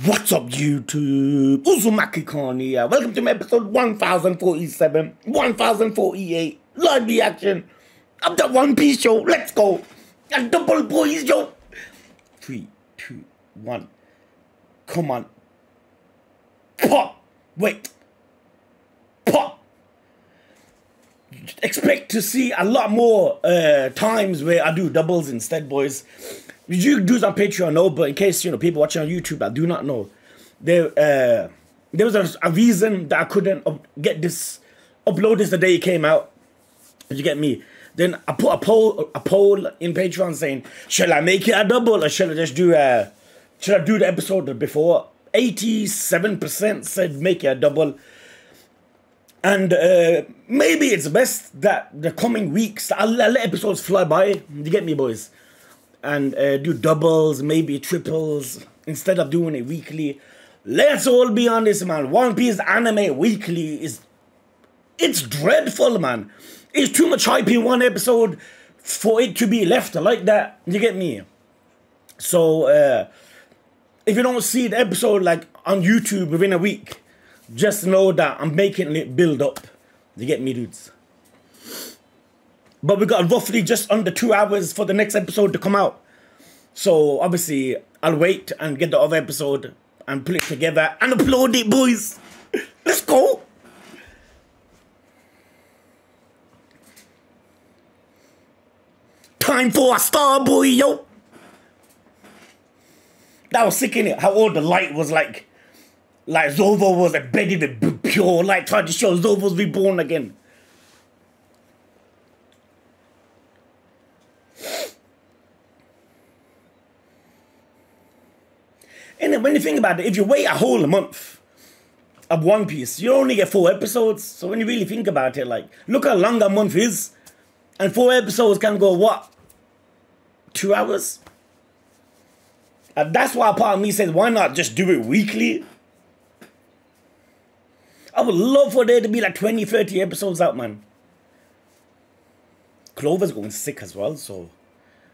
What's up, YouTube? Uzumaki Khan here. Welcome to my episode 1047, 1048, live reaction of the One Piece show. Let's go. A double boys, yo. 3, 2, 1. Come on. Pop. Wait. Pop. Expect to see a lot more times where I do doubles instead, boys. You do it on Patreon, no, but in case, people watching on YouTube, I do not know. There was a reason that I couldn't upload this the day it came out. Did you get me? Then I put a poll in Patreon saying, shall I make it a double or shall I just do the episode before? 87% said make it a double. And maybe it's best that the coming weeks, I'll let episodes fly by. You get me, boys? And do doubles, maybe triples, instead of doing it weekly. Let's all be honest, man. One Piece anime weekly it's dreadful, man. It's too much hype in one episode for it to be left like that. You get me? So, if you don't see the episode like on YouTube within a week, just know that I'm making it build up. You get me, dudes? But we got roughly just under 2 hours for the next episode to come out. So, obviously, I'll wait and get the other episode and put it together and upload it, boys. Let's go. Time for a star, boy, yo. That was sick, innit? How all the light was like Zoro was embedded with pure light, trying to show Zoro's reborn again. And when you think about it, if you wait a whole month of One Piece, you only get 4 episodes. So when you really think about it, like, look how long a month is. And 4 episodes can go, what? 2 hours? And that's why part of me says, why not just do it weekly? I would love for there to be like 20, 30 episodes out, man. Clover's going sick as well, so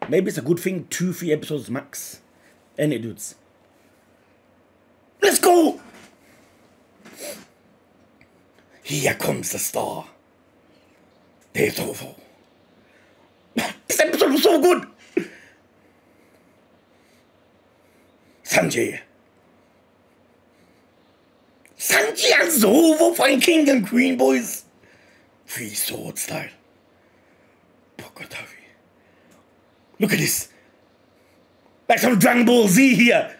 maybe it's a good thing, 2, 3 episodes max. Ain't it, dudes? Let's go! Here comes the star. There's Ovo. This episode was so good! Sanji and Zoro find King and Queen, boys. Free sword style. Pokotavi. Look at this. Like some Dragon Ball Z here.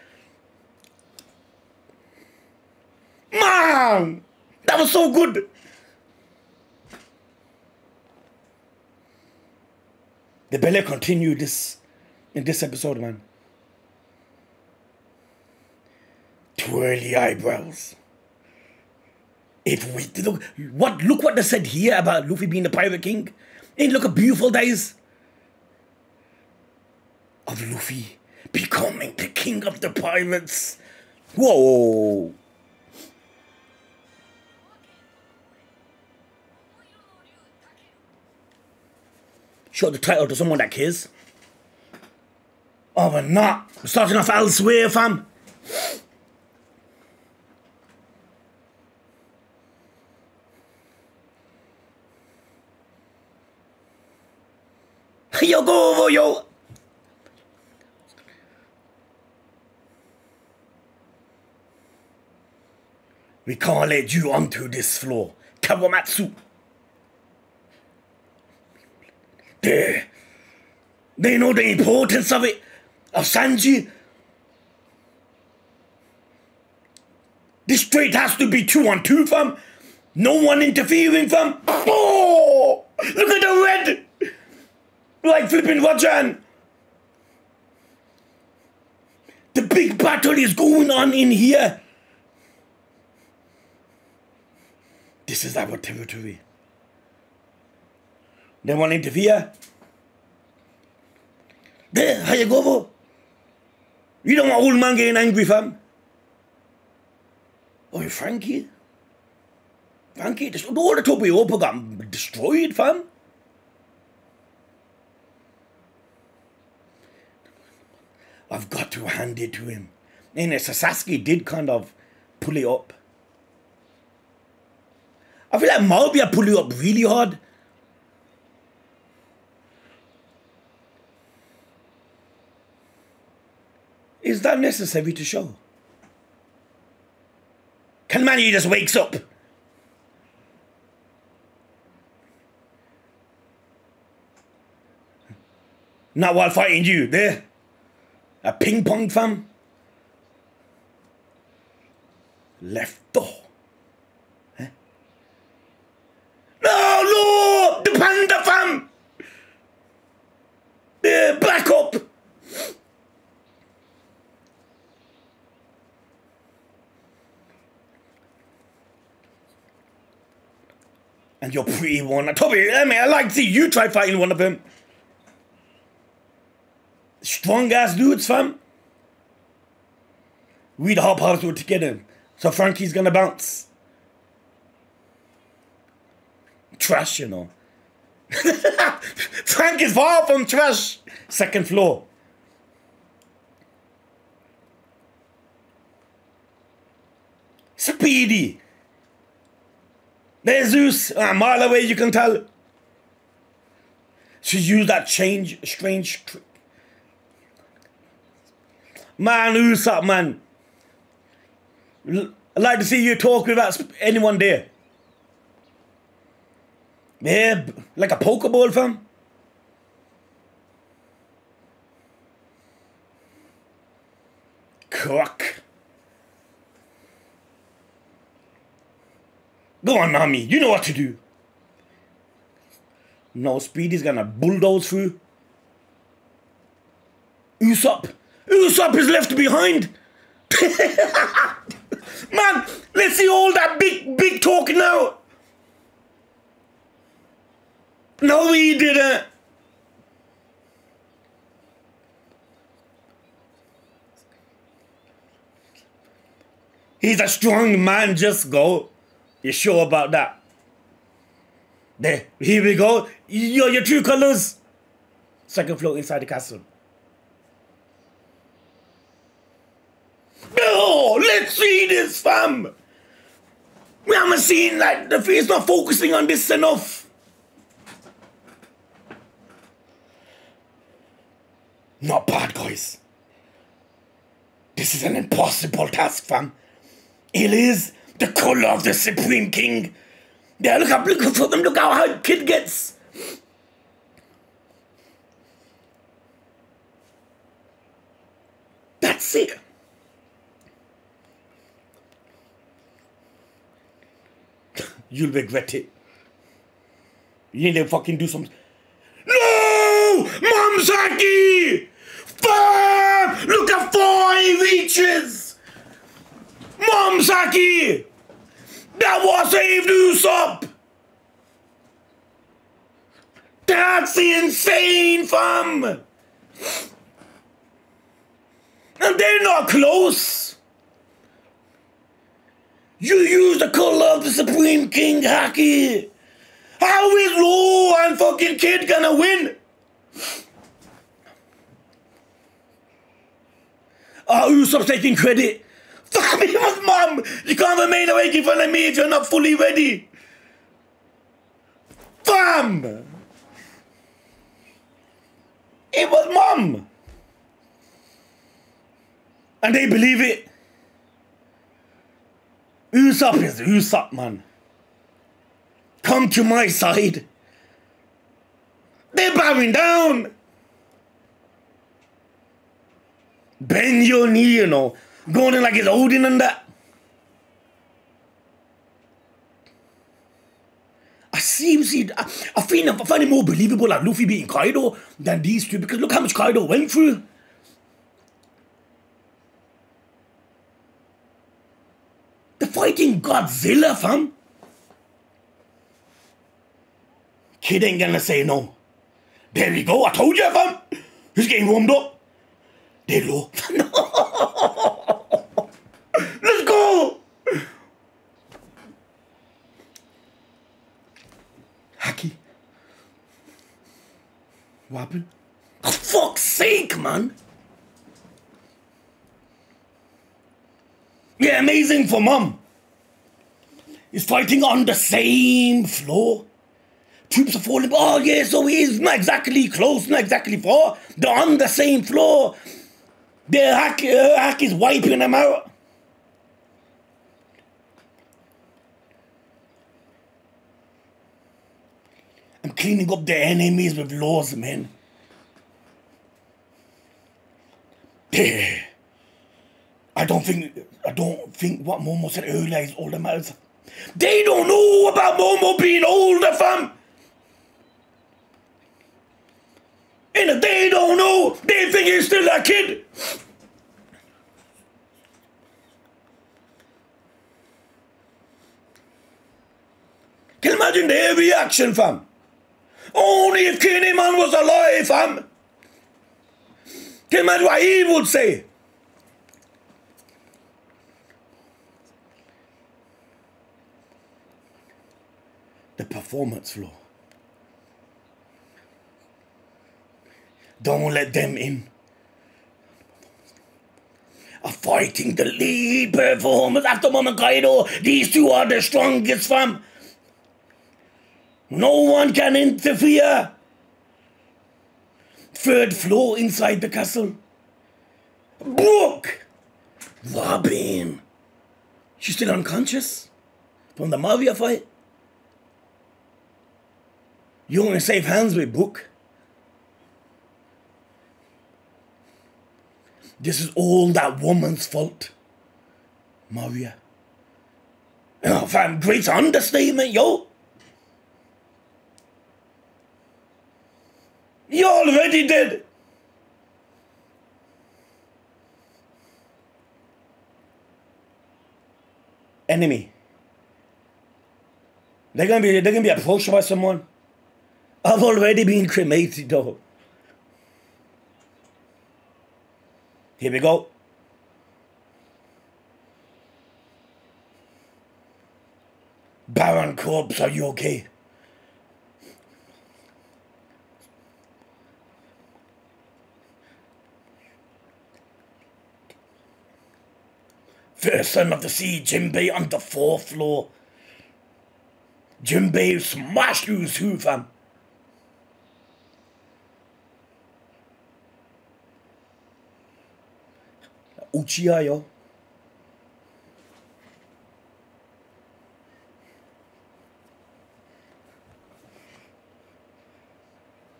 Man! That was so good! They better continue this in this episode, man. Twirly eyebrows. If we look what they said here about Luffy being the Pirate King. Ain't look how beautiful that is. Of Luffy becoming the king of the pirates. Whoa. Show the title to someone that cares. Oh, we're not. We're starting off elsewhere, fam. Yo, go over, yo. We can't let you onto this floor. Kawamatsu. They know the importance of it, of Sanji. This trade has to be 2-on-2, fam. No one interfering, fam. Oh, look at the red. Like flipping Rajan. The big battle is going on in here. This is our territory. They want to interfere. There, how you go, bro? You don't want old man getting angry, fam. Oh, Frankie? Frankie, all the Topiopa got destroyed, fam. I've got to hand it to him. And Sasuke did kind of pull it up. I feel like Malbia pulled it up really hard. Is that necessary to show? Can man, he just wakes up? Not while fighting you, there. A ping pong fam. Left door. Huh? No, the panda fam. Back up. And you're pretty one. I told you, I mean, I like to see you try fighting one of them. Strong ass dudes, fam. We the hop house were together. So Frankie's gonna bounce. Trash, you know. Frank is far from trash. Second floor. Speedy. There's Zeus. A mile away, you can tell. She used that strange trick. Man, who's up, man? I'd like to see you talk without anyone there. Yeah, like a Pokeball, fam. Crack. Go on, Nami. You know what to do. No, Speedy's gonna bulldoze through. Usopp. Usopp is left behind. Man, let's see all that big talk now. No, he didn't. He's a strong man, just go. You sure about that? There, here we go. Your true colors. Second floor inside the castle. Oh, let's see this, fam. We haven't seen like the face not focusing on this enough. Not bad, guys. This is an impossible task, fam. It is the color of the Supreme King. Yeah, look for them. Look how hard kid gets. That's it. You'll regret it. You need to fucking do something. No! Mamsaki! Fuck! Look at 5 reaches! Mamsaki! That was saved Usopp! That's insane, fam! And they're not close! You use the color of the Supreme King, Haki! How is Law and fucking Kid gonna win? Oh, Usopp's taking credit. Fuck me, mom! You can't remain awake in front of me if you're not fully ready. Fam! It was mom. And they believe it. Usopp is Usopp, man. Come to my side. They're bowing down. Bend your knee, you know. Going in like it's Odin and that. I find it more believable like Luffy beating Kaido than these two, because look how much Kaido went through. They're fighting Godzilla, fam. Kid ain't gonna say no. There we go, I told you, fam. He's getting warmed up. There you go. No. Let's go. Haki. What happened? For fuck's sake, man. Yeah, amazing for mum. He's fighting on the same floor. Troops are falling. Oh, yeah, so he's not exactly close, not exactly far. They're on the same floor. Their hack is wiping them out. I'm cleaning up their enemies with laws, man. I don't think what Momo said earlier is all that matters. They don't know about Momo being older, fam. And they don't know. They think he's still a kid. Can you imagine their reaction, fam? Only if Kinneyman was alive, fam. Can you imagine what he would say? The performance floor. Don't let them in. Are fighting the lead performers after Mom and Kaido. These two are the strongest, fam. No one can interfere. Third floor inside the castle. Brooke! Robin. She's still unconscious from the Mafia fight. You're in safe hands with Brooke. This is all that woman's fault. Maria. Oh, fam, great understatement, yo. You're already dead. Enemy. They're gonna be approached by someone. I've already been cremated, though. Here we go. Baron Corpse, are you okay? First son of the sea, Jinbei on the 4th floor. Jinbei smashed through his hoof, fam. Uchiha, yo.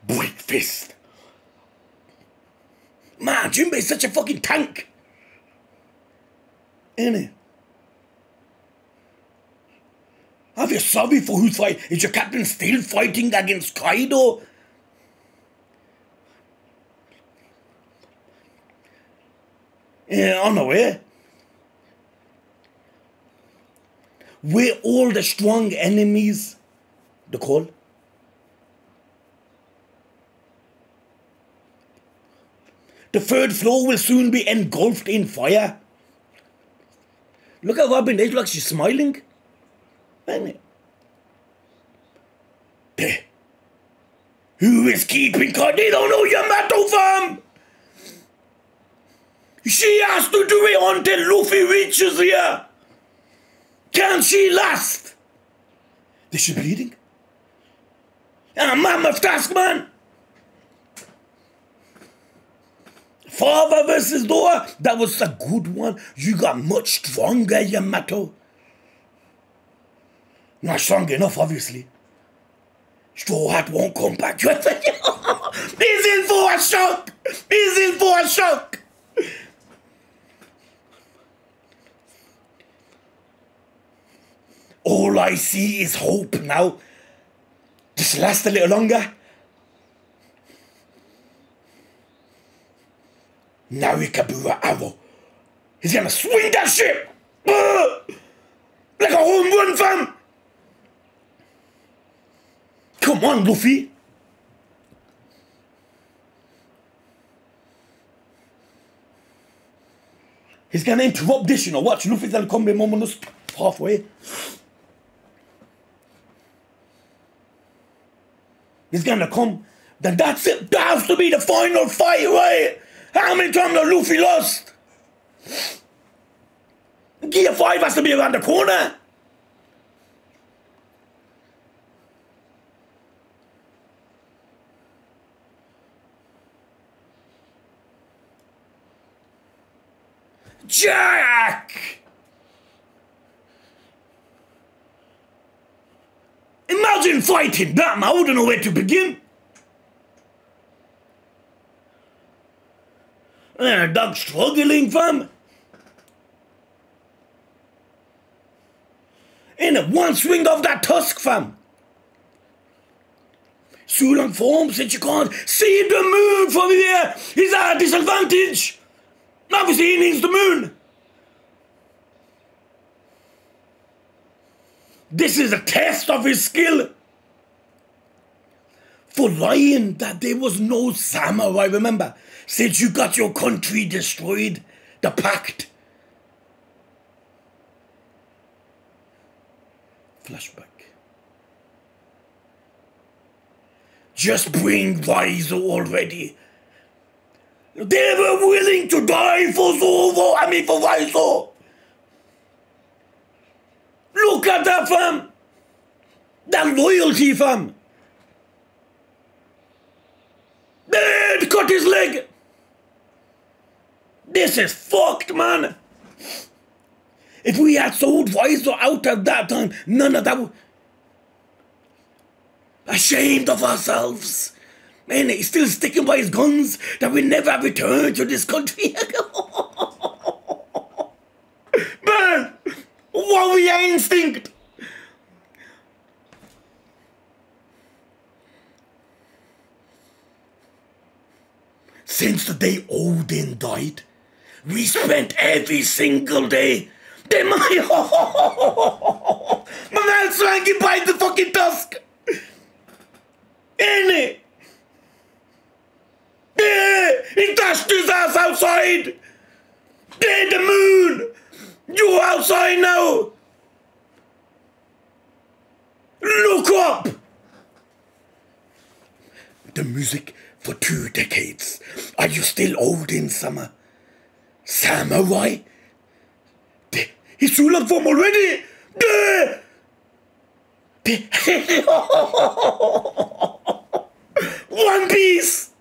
Brick fist. Man, Jinbei's such a fucking tank. Ain't it? I feel sorry for who's fighting. Is your captain still fighting against Kaido? Yeah, unaware. We're all the strong enemies. The call. The 3rd floor will soon be engulfed in fire. Look at Robin, they look like she's smiling. Ain't it? There. Who is keeping Kaido? They don't know Yamato, fam! She has to do it until Luffy reaches here. Can she last? Is she bleeding? Mammoth task, man. Father versus daughter. That was a good one. You got much stronger, Yamato. Not strong enough, obviously. Straw Hat won't come back. He's in for a shock. He's in for a shock. All I see is hope now. Just last a little longer. Narikabura arrow. He's gonna swing that shit! Like a home run, fam! Come on, Luffy! He's gonna interrupt this, you know. Watch, Luffy's gonna come with Momonosuke halfway. He's gonna come. Then that's it. That has to be the final fight, right? How many times has Luffy lost? Gear 5 has to be around the corner. Jack! Imagine fighting them. I wouldn't know where to begin. Dog struggling, fam. In one swing of that tusk, fam. Sulang form said you can't see the moon from here. He's at a disadvantage. Obviously, he needs the moon. This is a test of his skill. For lying that there was no samurai, remember? Since you got your country destroyed, the pact. Flashback. Just bring Kaido already. They were willing to die for for Kaido. Look at that, fam. That loyalty, fam. They cut his leg. This is fucked, man. If we had sold Kaido out at that time, none of that would... Ashamed of ourselves. And he's still sticking by his guns that we never return to this country. Man, warrior instinct. Since the day Odin died, we spent every single day. My man swanging by the fucking tusk. Ain't it? Yeah, he dashed his ass outside. There, the moon. You're outside now. Look up. The music for 2 decades. Are you still Odin, Summer? Samurai? He's full of form already. One Piece.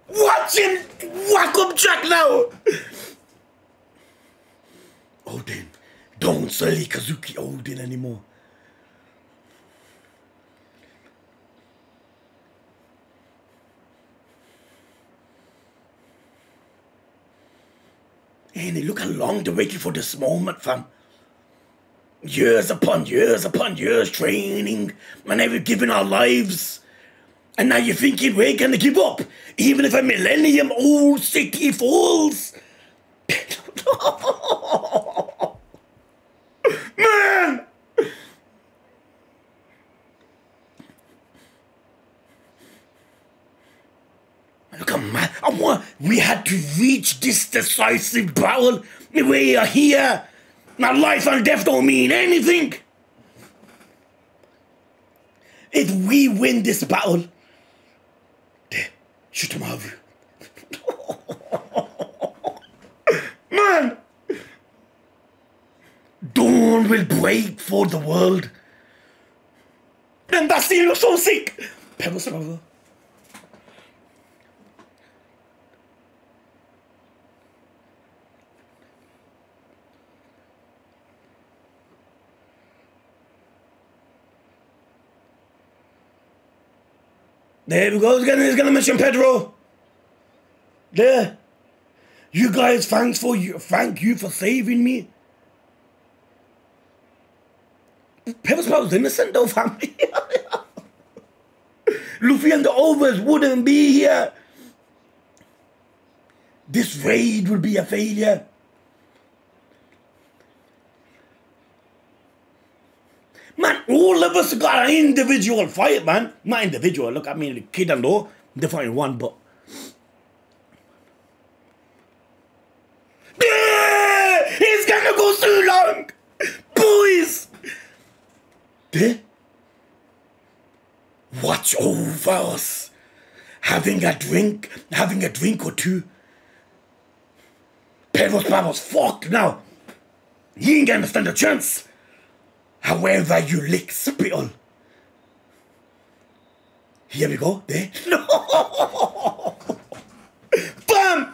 Watch him whack up Jack now. Odin. Don't say Kazuki Odin anymore. And look how long they waited for this moment, fam. Years upon years training, and we've given our lives. And now you're thinking we're gonna give up, even if a millennium old city falls. Man! Look, man, we had to reach this decisive battle. We are here. Now life and death don't mean anything. If we win this battle, shoot him over. Man! Dawn will break for the world. And that scene was so sick. Pebbles, brother. There we go. He's gonna mention Pedro. There. You guys, thank you for saving me. Pedro's was innocent though, family. Luffy and the Overs wouldn't be here. This raid will be a failure. Man, all of us got an individual fight, man. Not individual, look, I mean, the kid and all, they're fighting one, but... Yeah! He's gonna go so long! Boys! There? Watch over us. Having a drink or two. Pebbles Pabble's fucked now. He ain't gonna stand a chance. However you lick spittle. Here we go. There. No. Bam.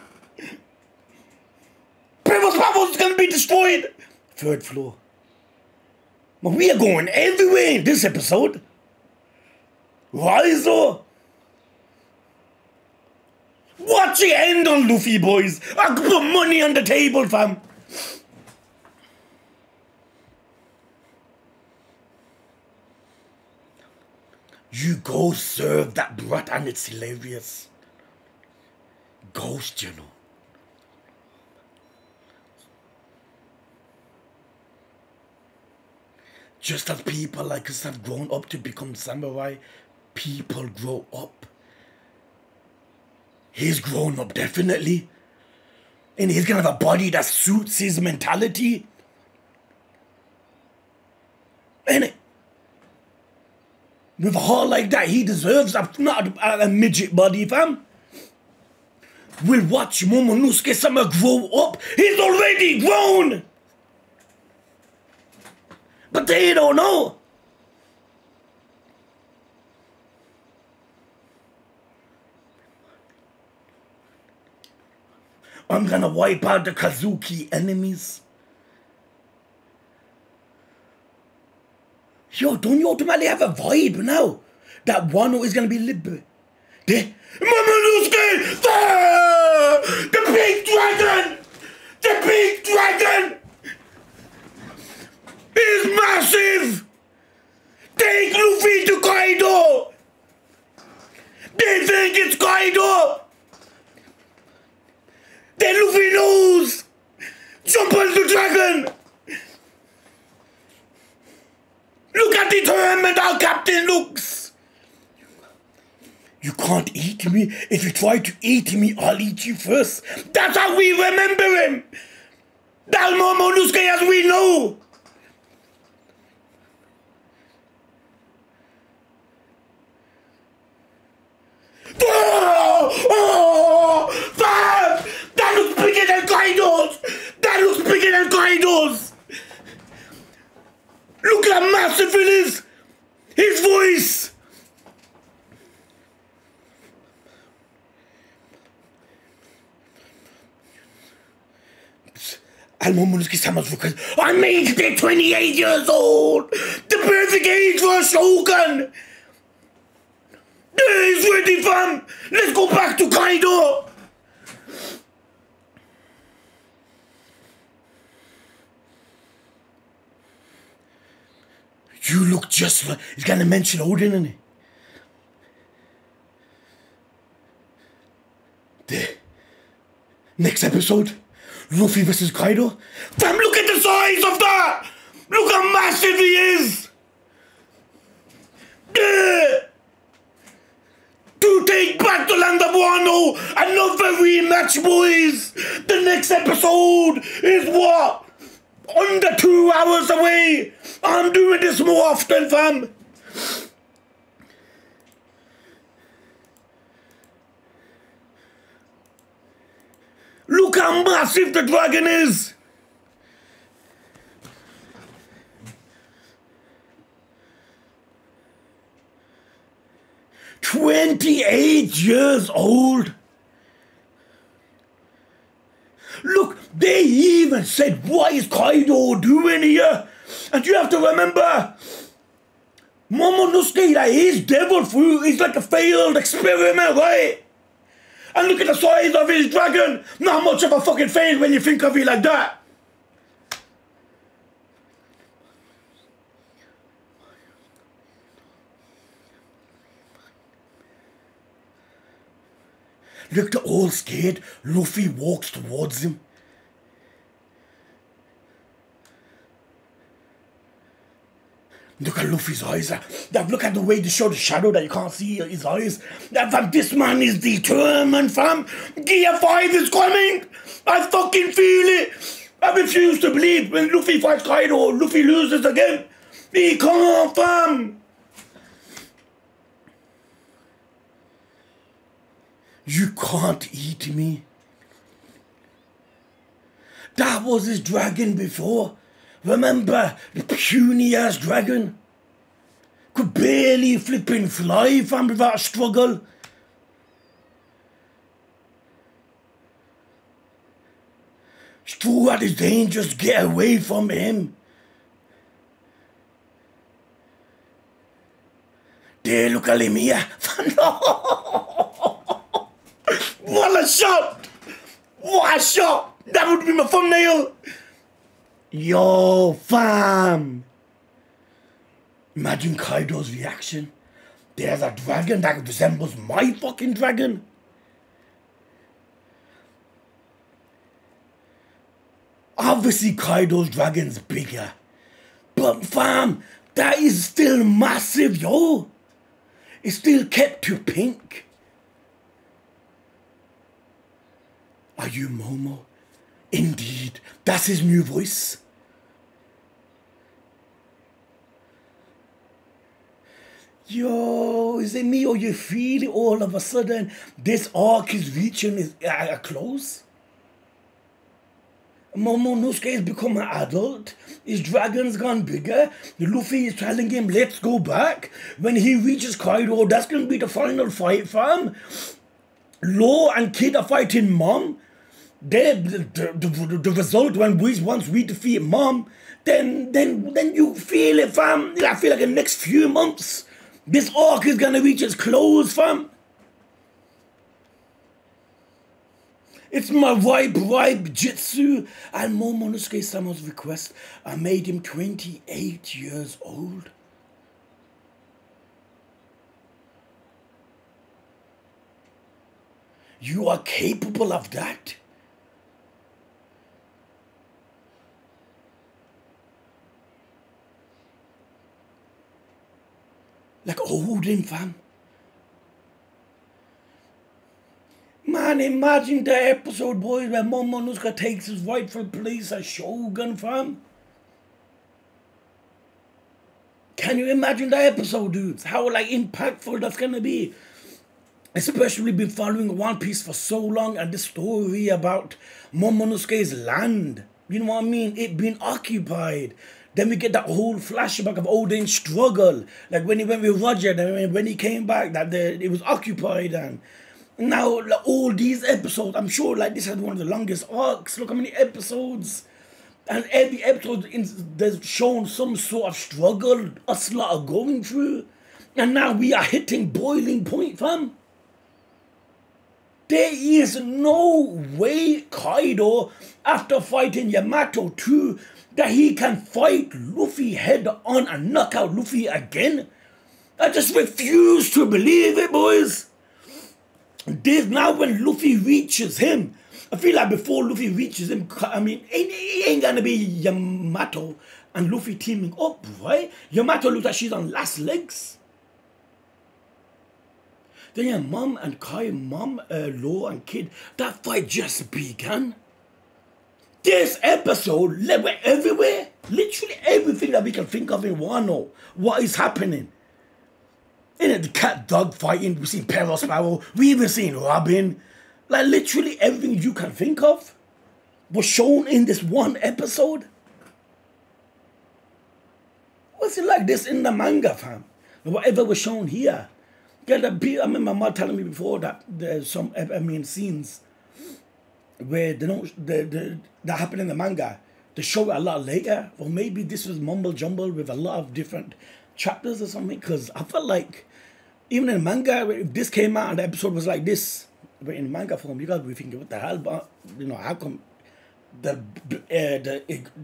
Pebbles Pabble's gonna be destroyed. Third floor. But we are going everywhere in this episode. Why so? Watch it end on Luffy, boys. I can put money on the table, fam. You go serve that brat and it's hilarious. Ghost, you know. Just as people like us have grown up to become samurai, people grow up. He's grown up, definitely. And he's gonna have a body that suits his mentality. Ain't it? With a heart like that, he deserves a midget body, fam. We'll watch Momonosuke-sama grow up. He's already grown! But they don't know. I'm gonna wipe out the Kazuki enemies. Yo, don't you automatically have a vibe now? That Wano is gonna be liberated. Momonosuke! The big dragon! The big dragon! Is massive! Take Luffy to Kaido! They think it's Kaido! Then Luffy knows! Jump on the dragon! Look at determined our captain looks! You can't eat me. If you try to eat me, I'll eat you first. That's how we remember him! That's Momonosuke as we know! Oh, that looks bigger than Kaido's! That looks bigger than Kaido's! Look how massive it is! His voice! And Momonosuke-sama's because I made it 28 years old! The perfect age for a shogun! He's ready, fam! Let's go back to Kaido! You look just like... He's gonna mention Odin, isn't he? The next episode, Luffy versus Kaido. Fam, look at the size of that! Look how massive he is! To take back the land of Wano! Another rematch, boys! The next episode is what? Under 2 hours away! I'm doing this more often, fam! Look how massive the dragon is! "28 years old. Look, they even said, what is Kaido doing here? And you have to remember, Momonosuke, like, his devil fruit is like a failed experiment, right? And look at the size of his dragon. Not much of a fucking fail when you think of it like that. Look, they're all scared. Luffy walks towards him. Look at Luffy's eyes. Look at the way they show the shadow that you can't see his eyes. Fam, this man is determined, fam. Gear 5 is coming. I fucking feel it. I refuse to believe when Luffy fights Kaido, Luffy loses again. He can't, fam. You can't eat me. That was his dragon before. Remember, the puny ass dragon? Could barely flipping fly, fam, without a struggle. Straw at his dangerous, get away from him. There, look at him here. What a shot! What a shot! That would be my thumbnail. Yo, fam. Imagine Kaido's reaction. There's a dragon that resembles my fucking dragon. Obviously, Kaido's dragon's bigger. But fam, that is still massive, yo. It's still kept to pink. Are you Momo? Indeed, that's his new voice. Yo, is it me or you feel it all of a sudden? This arc is reaching a close. Momonosuke has become an adult. His dragon's gone bigger. Luffy is telling him, let's go back. When he reaches Kaido, that's going to be the final fight, fam. Law and Kid are fighting Mom. The result once we defeat Mom, then you feel it, fam. I feel like in the next few months, this arc is going to reach its close, fam. It's my vibe jitsu, and Momonosuke-sama's request, I made him 28 years old. You are capable of that? Like Odin, fam. Man, imagine the episode, boys, where Momonosuke takes his rightful place as Shogun, fam. Can you imagine the episode, dudes? How, like, impactful that's gonna be? Especially been following One Piece for so long, and the story about Momonosuke's land. You know what I mean? It being occupied. Then we get that whole flashback of Odin's struggle. Like when he went with Roger, then when he came back, that it was occupied, and now, like, all these episodes, I'm sure like this had one of the longest arcs. Look how many episodes. And every episode there's shown some sort of struggle us lot are going through. And now we are hitting boiling point, fam. There is no way Kaido, after fighting Yamato 2, that he can fight Luffy head on and knock out Luffy again. I just refuse to believe it, boys. This now when Luffy reaches him, I feel like before Luffy reaches him, I mean, it ain't gonna be Yamato and Luffy teaming up, right? Yamato looks like she's on last legs. Then yeah, Mom and Kai, Law and Kid, that fight just began. This episode led everywhere, literally everything that we can think of in Wano. What is happening? In the cat dog fighting, we've seen Peril Sparrow, we even seen Robin. Like literally everything you can think of was shown in this one episode. What's it like this in the manga, fam? Whatever was shown here. I remember my mom telling me before that there's some, scenes where they don't, that happen in the manga. They show it a lot later. Or maybe this was mumble jumble with a lot of different chapters or something. Because I felt like even in manga, if this came out and the episode was like this, but in manga form, you gotta be thinking, what the hell? But you know, how come the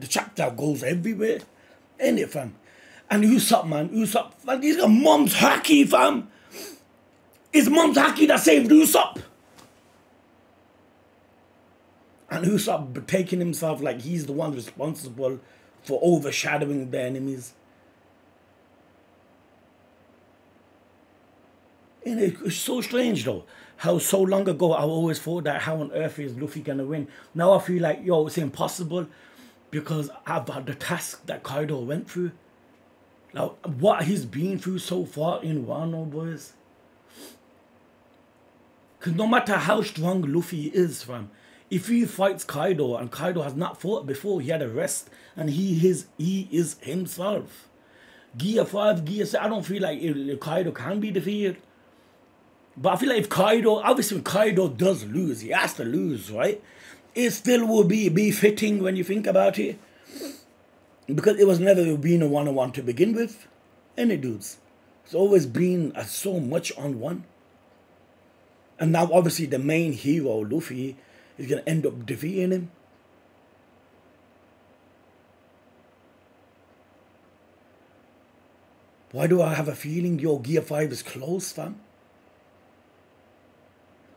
chapter goes everywhere? Ain't it, fam? And Usopp, man, man, he's got Mom's haki, fam. It's Mom's haki that saved Usopp. And Usopp taking himself like he's the one responsible for overshadowing the enemies. And it's so strange though, how so long ago I always thought that how on earth is Luffy gonna win. Now I feel like, yo, it's impossible because of the task that Kaido went through. Like what he's been through so far in Wano, boys. Because no matter how strong Luffy is, fam, if he fights Kaido and Kaido has not fought before, he had a rest and he is himself. Gear 5, Gear 6, I don't feel like Kaido can be defeated. But I feel like if Kaido, obviously if Kaido does lose, he has to lose, right? It still will be fitting when you think about it. Because it was never been a one-on-one to begin with. Any dudes. It's always been so much on one. And now obviously the main hero, Luffy, is going to end up defeating him. Why do I have a feeling your Gear 5 is close, fam?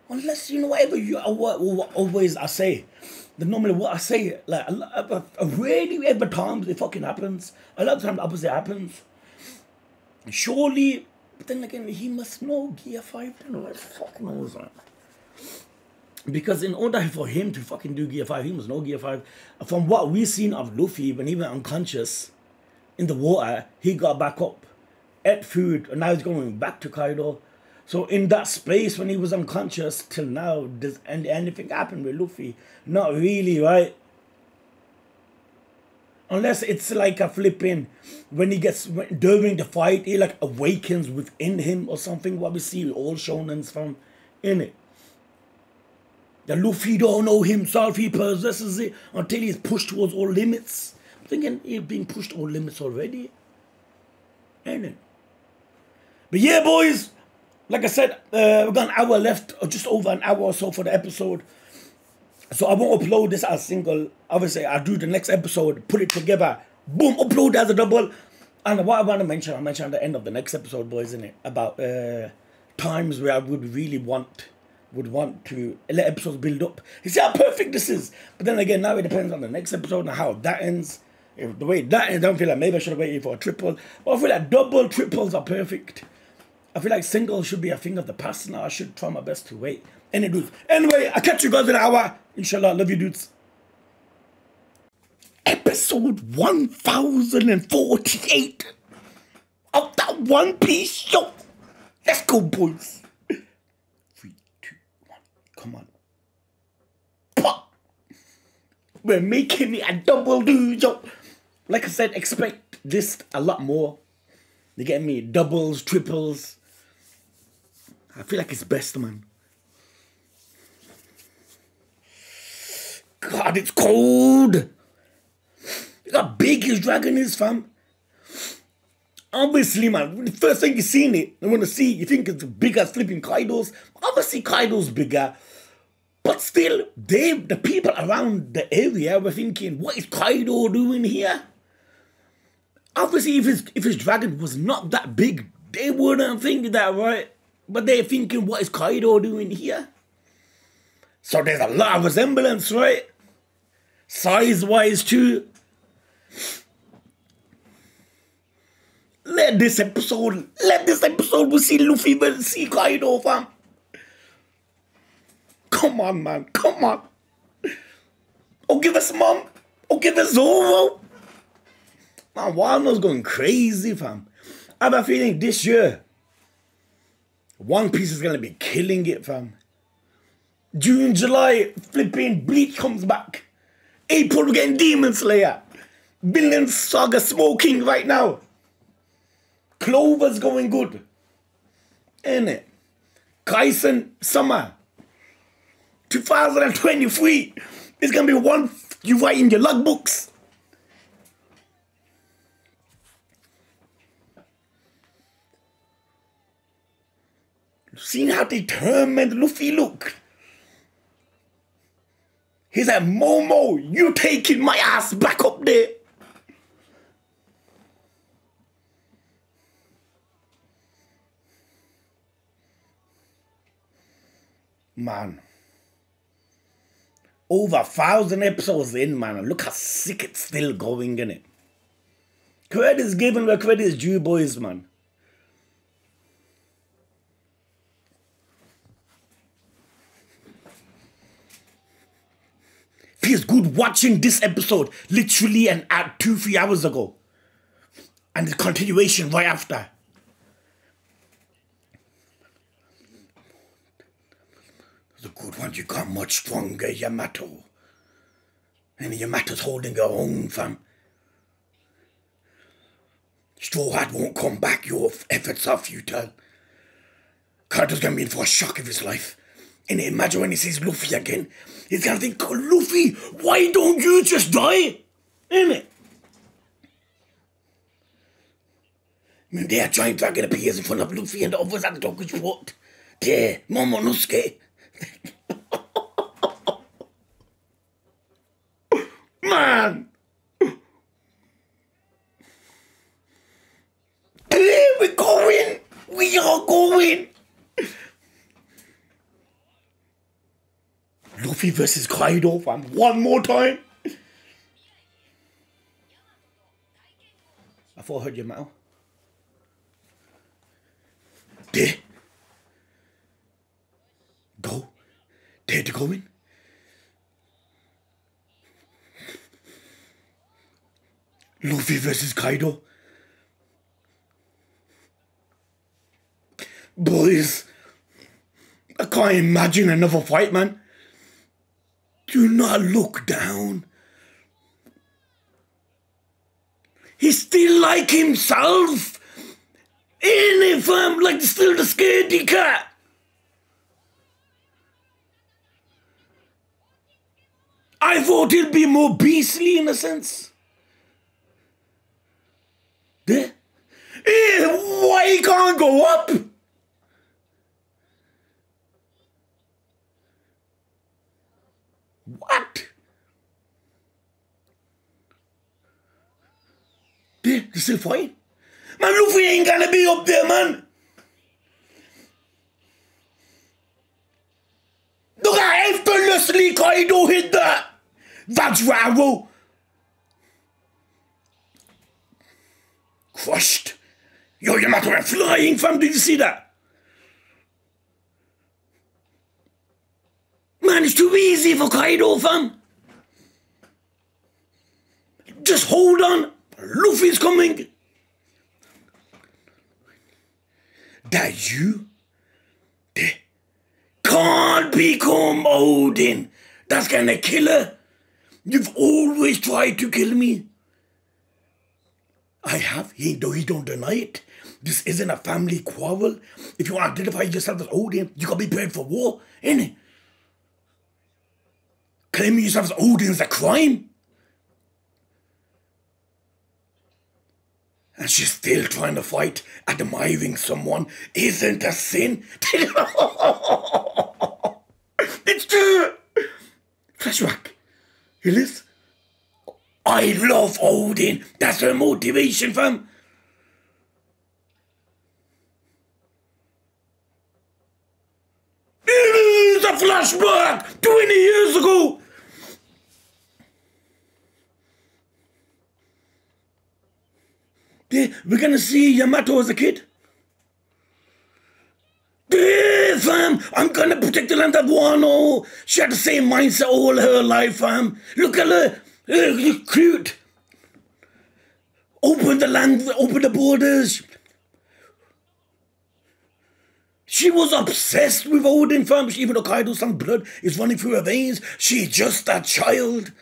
Unless, you know, whatever you, what always I say. Normally what I say, like, rarely ever times it fucking happens. A lot of times the opposite happens. Surely, but then again, he must know Gear 5. Then what the fuck knows that? Because in order for him to fucking do Gear 5, he must know Gear 5. From what we've seen of Luffy, when he went unconscious in the water, he got back up, ate food, and now he's going back to Kaido. So in that space when he was unconscious till now, does anything happen with Luffy? Not really, right? Unless it's like a flipping, when he gets, during the fight, he like awakens within him or something. What we see all shonens from in it. The Luffy don't know himself, he possesses it until he's pushed towards all limits. I'm thinking he's been pushed all limits already. Ain't it? But yeah, boys, like I said, we've got an hour left, or just over an hour or so for the episode. So I won't upload this as a single. Obviously, I'll do the next episode, put it together, boom, upload as a double. And what I want to mention, I'll mention at the end of the next episode, boys, innit? About times where I would really want to let episodes build up. You see how perfect this is? But then again, now it depends on the next episode and how that ends. If the way that ends, I don't feel like maybe I should have waited for a triple. But I feel like double, triples are perfect. I feel like singles should be a thing of the past now. I should try my best to wait. Anyway, I'll catch you guys in an hour. Inshallah, love you dudes. Episode 1048 of that One Piece show. Let's go, boys. 3, 2, 1, come on. Pop. We're making it a double, dude, yo. Like I said, expect this a lot more. You get me? Doubles, triples. I feel like it's best, man. God, it's cold. Look how big his dragon is, fam. Obviously, man, the first thing you seen it, you want to see, you think it's big as flipping Kaido's. Obviously, Kaido's bigger. But still, the people around the area were thinking, what is Kaido doing here? Obviously, if his dragon was not that big, they wouldn't think that, right? But they're thinking, what is Kaido doing here? So there's a lot of resemblance, right? Size-wise, too. Let this episode we'll see Luffy, we'll see Kaido, fam. Come on, man, come on. Oh, give us Mom. Oh, give us Zoro. Man, Wano's going crazy, fam. I have a feeling this year, One Piece is going to be killing it, fam. June, July, flipping Bleach comes back. April, we're getting Demon Slayer. Villain Saga smoking right now. Clover's going good. Ain't it? Kaisen Summer. 2023. It's going to be one you write in your logbooks. Seeing how determined Luffy looked. He's like, Momo, you taking my ass back up there. Man. Over 1,000 episodes in, man. Look how sick it's still going, innit? Credit's given where credit is due, boys, man. Feels good watching this episode literally an 2-3 hours ago. And the continuation right after. The good one, you got much stronger, Yamato. And Yamato's holding her own, fam. Straw Hat won't come back. Your efforts are futile. Kaido's gonna be in for a shock of his life. And imagine when he sees Luffy again, he's gonna think, oh, Luffy, why don't you just die? Innit? I mean, their giant dragon appears in front of Luffy and the others at the doggish port. There, Momonosuke. Man! We're going! We are going! Luffy versus Kaido, fam. One more time. I thought I heard Yamato. There. Go. There to go in. Luffy versus Kaido. Boys, I can't imagine another fight, man. Do not look down. He's still like himself. Ain't it, fam? Like still the scaredy cat. I thought he'd be more beastly in a sense. There. Why he can't go up? What? They're still fighting? Man, Luffy ain't gonna be up there, man. Look how effortlessly Kaido hit that. That's Raro. Crushed. Yo, Yamato went flying, fam. Did you see that? Man, it's too easy for Kaido, fam. Just hold on. Luffy's coming. That you? They can't become Odin. That's gonna kill her. You've always tried to kill me. I have. He don't deny it. This isn't a family quarrel. If you want to identify yourself as Odin, you gotta be prepared for war, innit? Claiming yourself as Odin is a crime. And she's still trying to fight. Admiring someone isn't a sin. It's true. Flashback. You listen? I love Odin. That's her motivation, fam. It's a flashback 20 years ago. We're gonna see Yamato as a kid. Fam, I'm gonna protect the land of Wano. She had the same mindset all her life, fam. Look at her. Cute. Open the land, open the borders. She was obsessed with Odin, fam. Even though Kaido's son blood is running through her veins, she's just a child.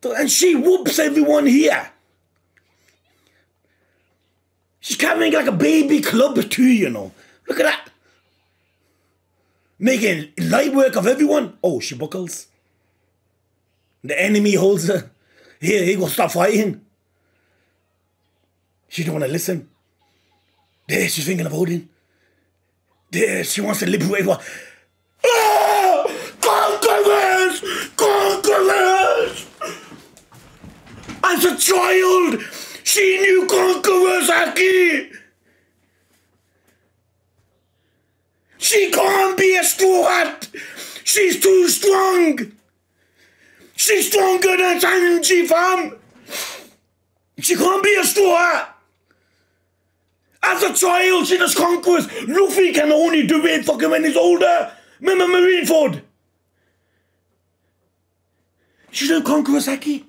And she whoops everyone here. She's carrying like a baby club too, you know. Look at that. Making light work of everyone. Oh, she buckles. The enemy holds her. Here, he go stop fighting. She don't want to listen. There, she's thinking of Odin. There, she wants to liberate everyone. Ah! Conquerors! Conquerors! As a child, she knew conquerors, Aki. She can't be a Straw Hat. She's too strong. She's stronger than Sanji, fam. She can't be a Straw Hat. As a child, she does conquers. Luffy can only do it fucking when he's older. Remember Marineford? She's a conqueror, Saki.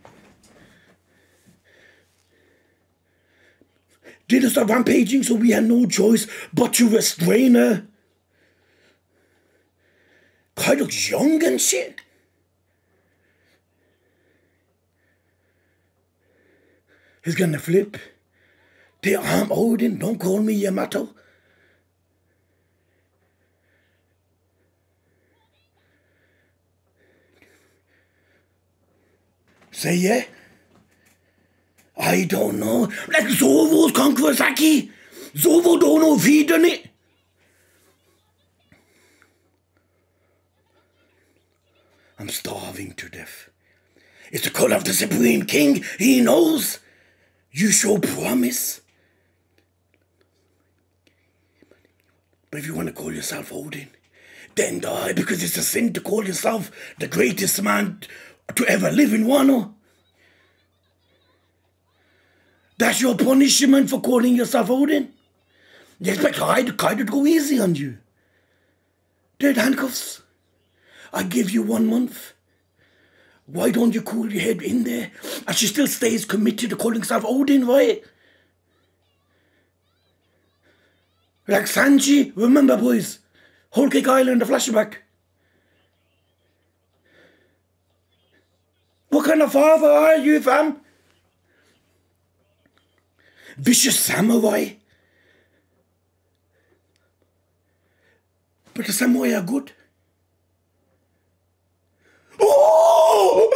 Did us start rampaging, so we had no choice but to restrain her. Kaido's young and shit. He's gonna flip. I'm Odin, don't call me Yamato. Say yeah? I don't know. Like Zovo's conqueror Saki. Zovo don't know if he done it. I'm starving to death. It's the call of the Supreme King. He knows. You show promise. But if you want to call yourself Odin, then die, because it's a sin to call yourself the greatest man to ever live in Wano. That's your punishment for calling yourself Odin. You expect Kaido to go easy on you. Dead handcuffs. I give you 1 month. Why don't you cool your head in there? And she still stays committed to calling herself Odin, right? Like Sanji, remember boys, Whole Cake Island, the flashback. What kind of father are you, fam? Vicious samurai. But the samurai are good. Oh!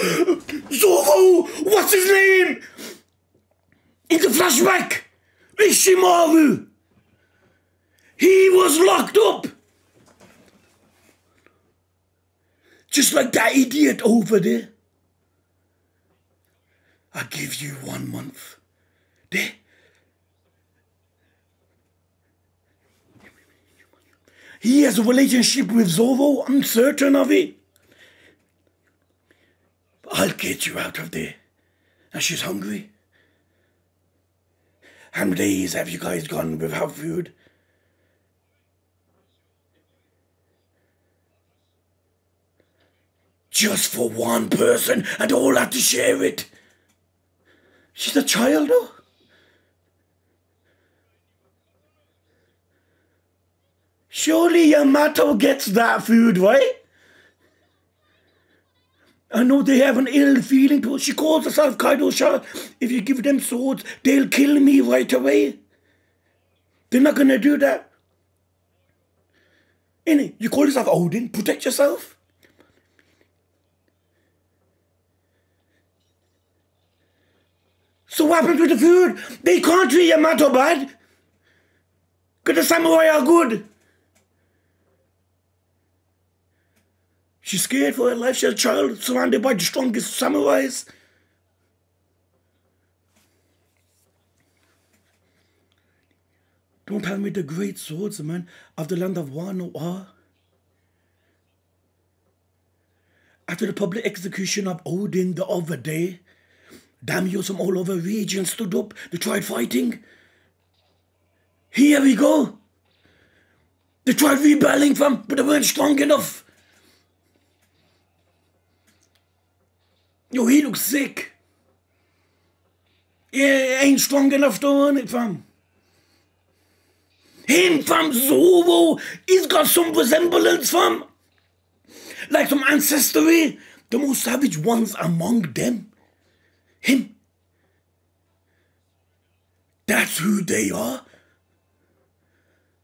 Zoro! What's his name? In the flashback, Ishimaru. He was locked up. Just like that idiot over there. I give you 1 month. There. He has a relationship with Zoro. I'm certain of it. I'll get you out of there. And she's hungry. How many days have you guys gone without food? Just for one person, and all have to share it. She's a child, though. Surely Yamato gets that food, right? I know they have an ill feeling to her. She calls herself Kaido Shah. If you give them swords, they'll kill me right away. They're not gonna do that. Innit? You call yourself Odin, protect yourself. So what happens with the food? They can't treat Yamato bad. Because the samurai are good. She's scared for her life. She's a child surrounded by the strongest samurais. Don't tell me the great swordsman of the land of Wano are. After the public execution of Odin the other day, daimyos from all over regions stood up. They tried fighting. Here we go. They tried rebelling from, but they weren't strong enough. Yo, he looks sick. Yeah, ain't strong enough to earn it, fam. Him, fam, Zoro, he's got some resemblance, fam. Like some ancestry. The most savage ones among them. Him. That's who they are.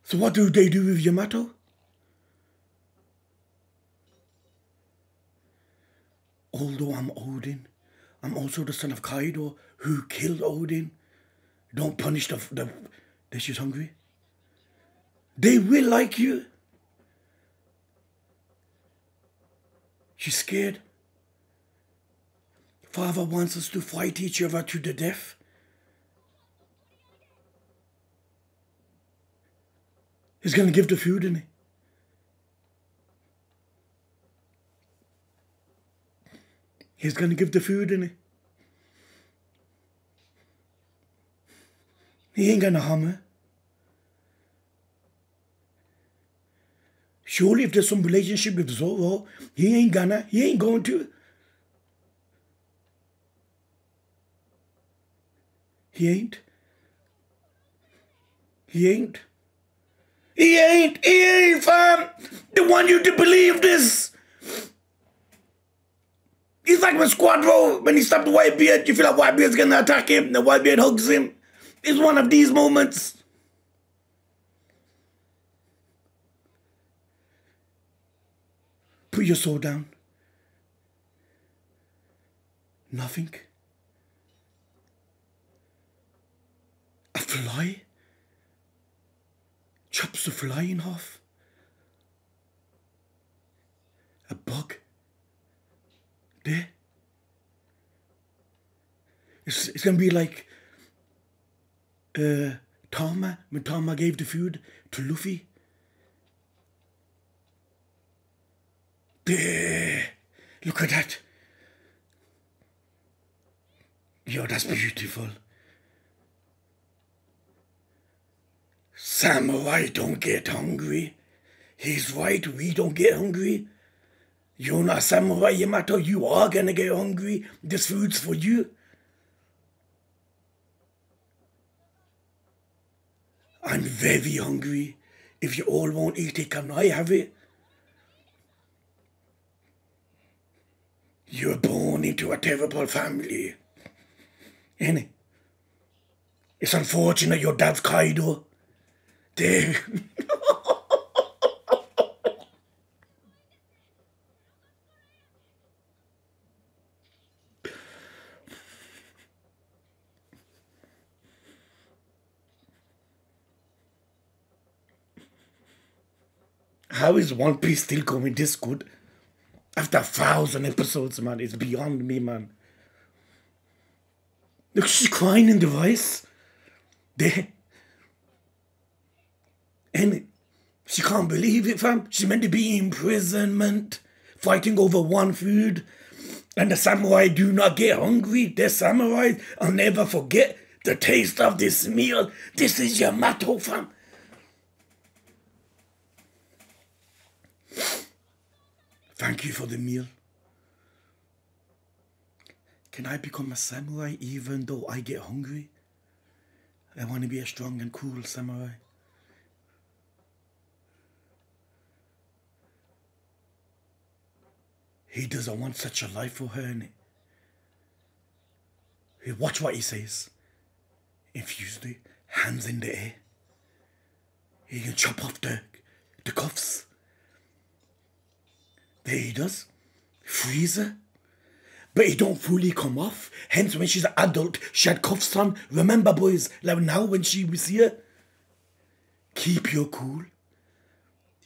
So what do they do with Yamato? Although I'm Odin, I'm also the son of Kaido who killed Odin. Don't punish the she's hungry. They will like you. She's scared. Father wants us to fight each other to the death. He's gonna give the food, isn't he? He's gonna give the food, isn't he? He ain't gonna harm her. Surely if there's some relationship with Zoro, he ain't going to. He ain't. He ain't, fam. They want you to believe this. He's like when Squadro, when he stopped Whitebeard, you feel like Whitebeard's gonna attack him, and Whitebeard hugs him. It's one of these moments. Put your soul down. Nothing. A fly chops the fly in half. A bug. There. It's gonna be like Tama, when Tama gave the food to Luffy. There. Look at that. Yo, that's beautiful. Samurai don't get hungry. He's right, we don't get hungry. You're not samurai, Yamato, you are gonna get hungry. This food's for you. I'm very hungry. If you all won't eat it, can I have it? You're born into a terrible family. Ain't it? It's unfortunate your dad's Kaido. There. How is One Piece still going this good? After 1,000 episodes, man. It's beyond me, man. Look, she's crying in the rice. There. And she can't believe it, fam. She's meant to be in imprisonment, fighting over one food. And the samurai do not get hungry. They're samurai. I'll never forget the taste of this meal. This is Yamato, fam. Thank you for the meal. Can I become a samurai even though I get hungry? I want to be a strong and cool samurai. He doesn't want such a life for her, innit? Watch what he says. Infused it, hands in the air. He can chop off the cuffs. There he does. Freeze her. But it don't fully come off. Hence, when she's an adult, she had cuffs on. Remember, boys, like now when she was here, keep your cool.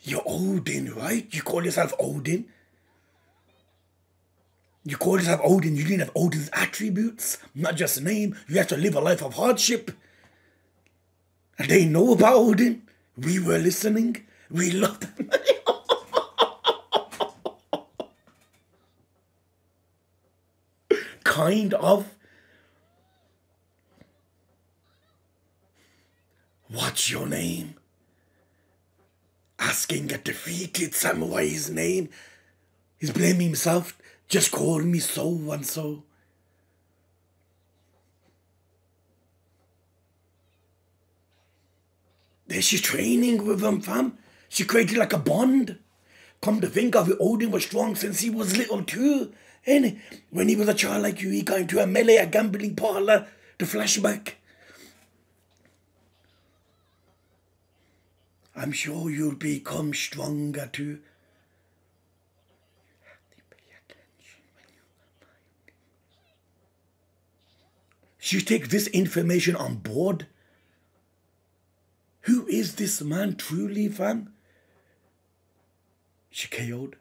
You're Odin, right? You call yourself Odin. You call yourself Odin. You didn't have Odin's attributes, not just a name. You have to live a life of hardship. And they know about Odin. We were listening. We loved them. Kind of. What's your name? Asking a defeated samurai's name. He's blaming himself. Just call me so and so. There she's training with him, fam. She created like a bond. Come to think of it, Odin was strong since he was little too. Ain't it? When he was a child like you, he got into a melee, a gambling parlor. The flashback. I'm sure you'll become stronger too. She take this information on board. Who is this man truly, fam? She KO'd.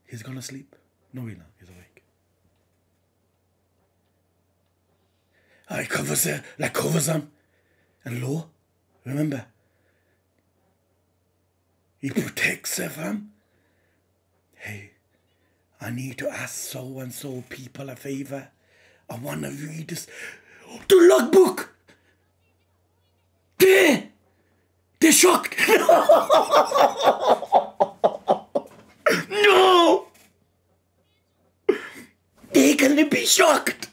He's gonna sleep. No, he's not. He's awake. He covers her, like covers him. And Law, remember, he protects her, fam. Hey, I need to ask so-and-so people a favor. I want to read this. The logbook! They're shocked. No! They're gonna be shocked.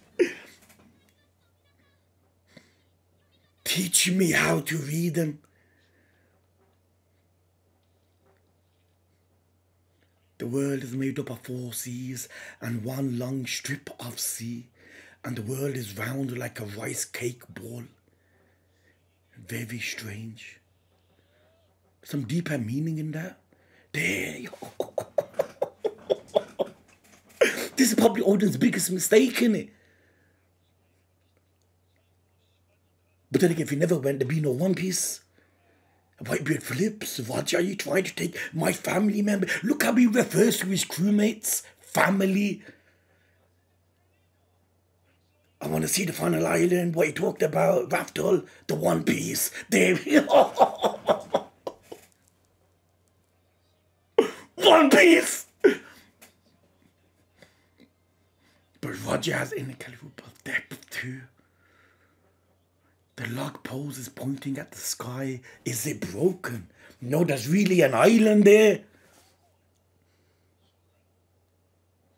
Teach me how to read them. The world is made up of 4 seas and 1 long strip of sea, and the world is round like a rice cake ball. Very strange. Some deeper meaning in that. There. This is probably Odin's biggest mistake, innit? But then again, if he never went, there'd be no One Piece. Whitebeard flips. What are you trying to take my family member? Look how he refers to his crewmates. Family. I want to see the final island, what he talked about. Raftel, the One Piece. There we go. One Piece! But Roger has incalculable depth too. The log pose is pointing at the sky. Is it broken? No, there's really an island there.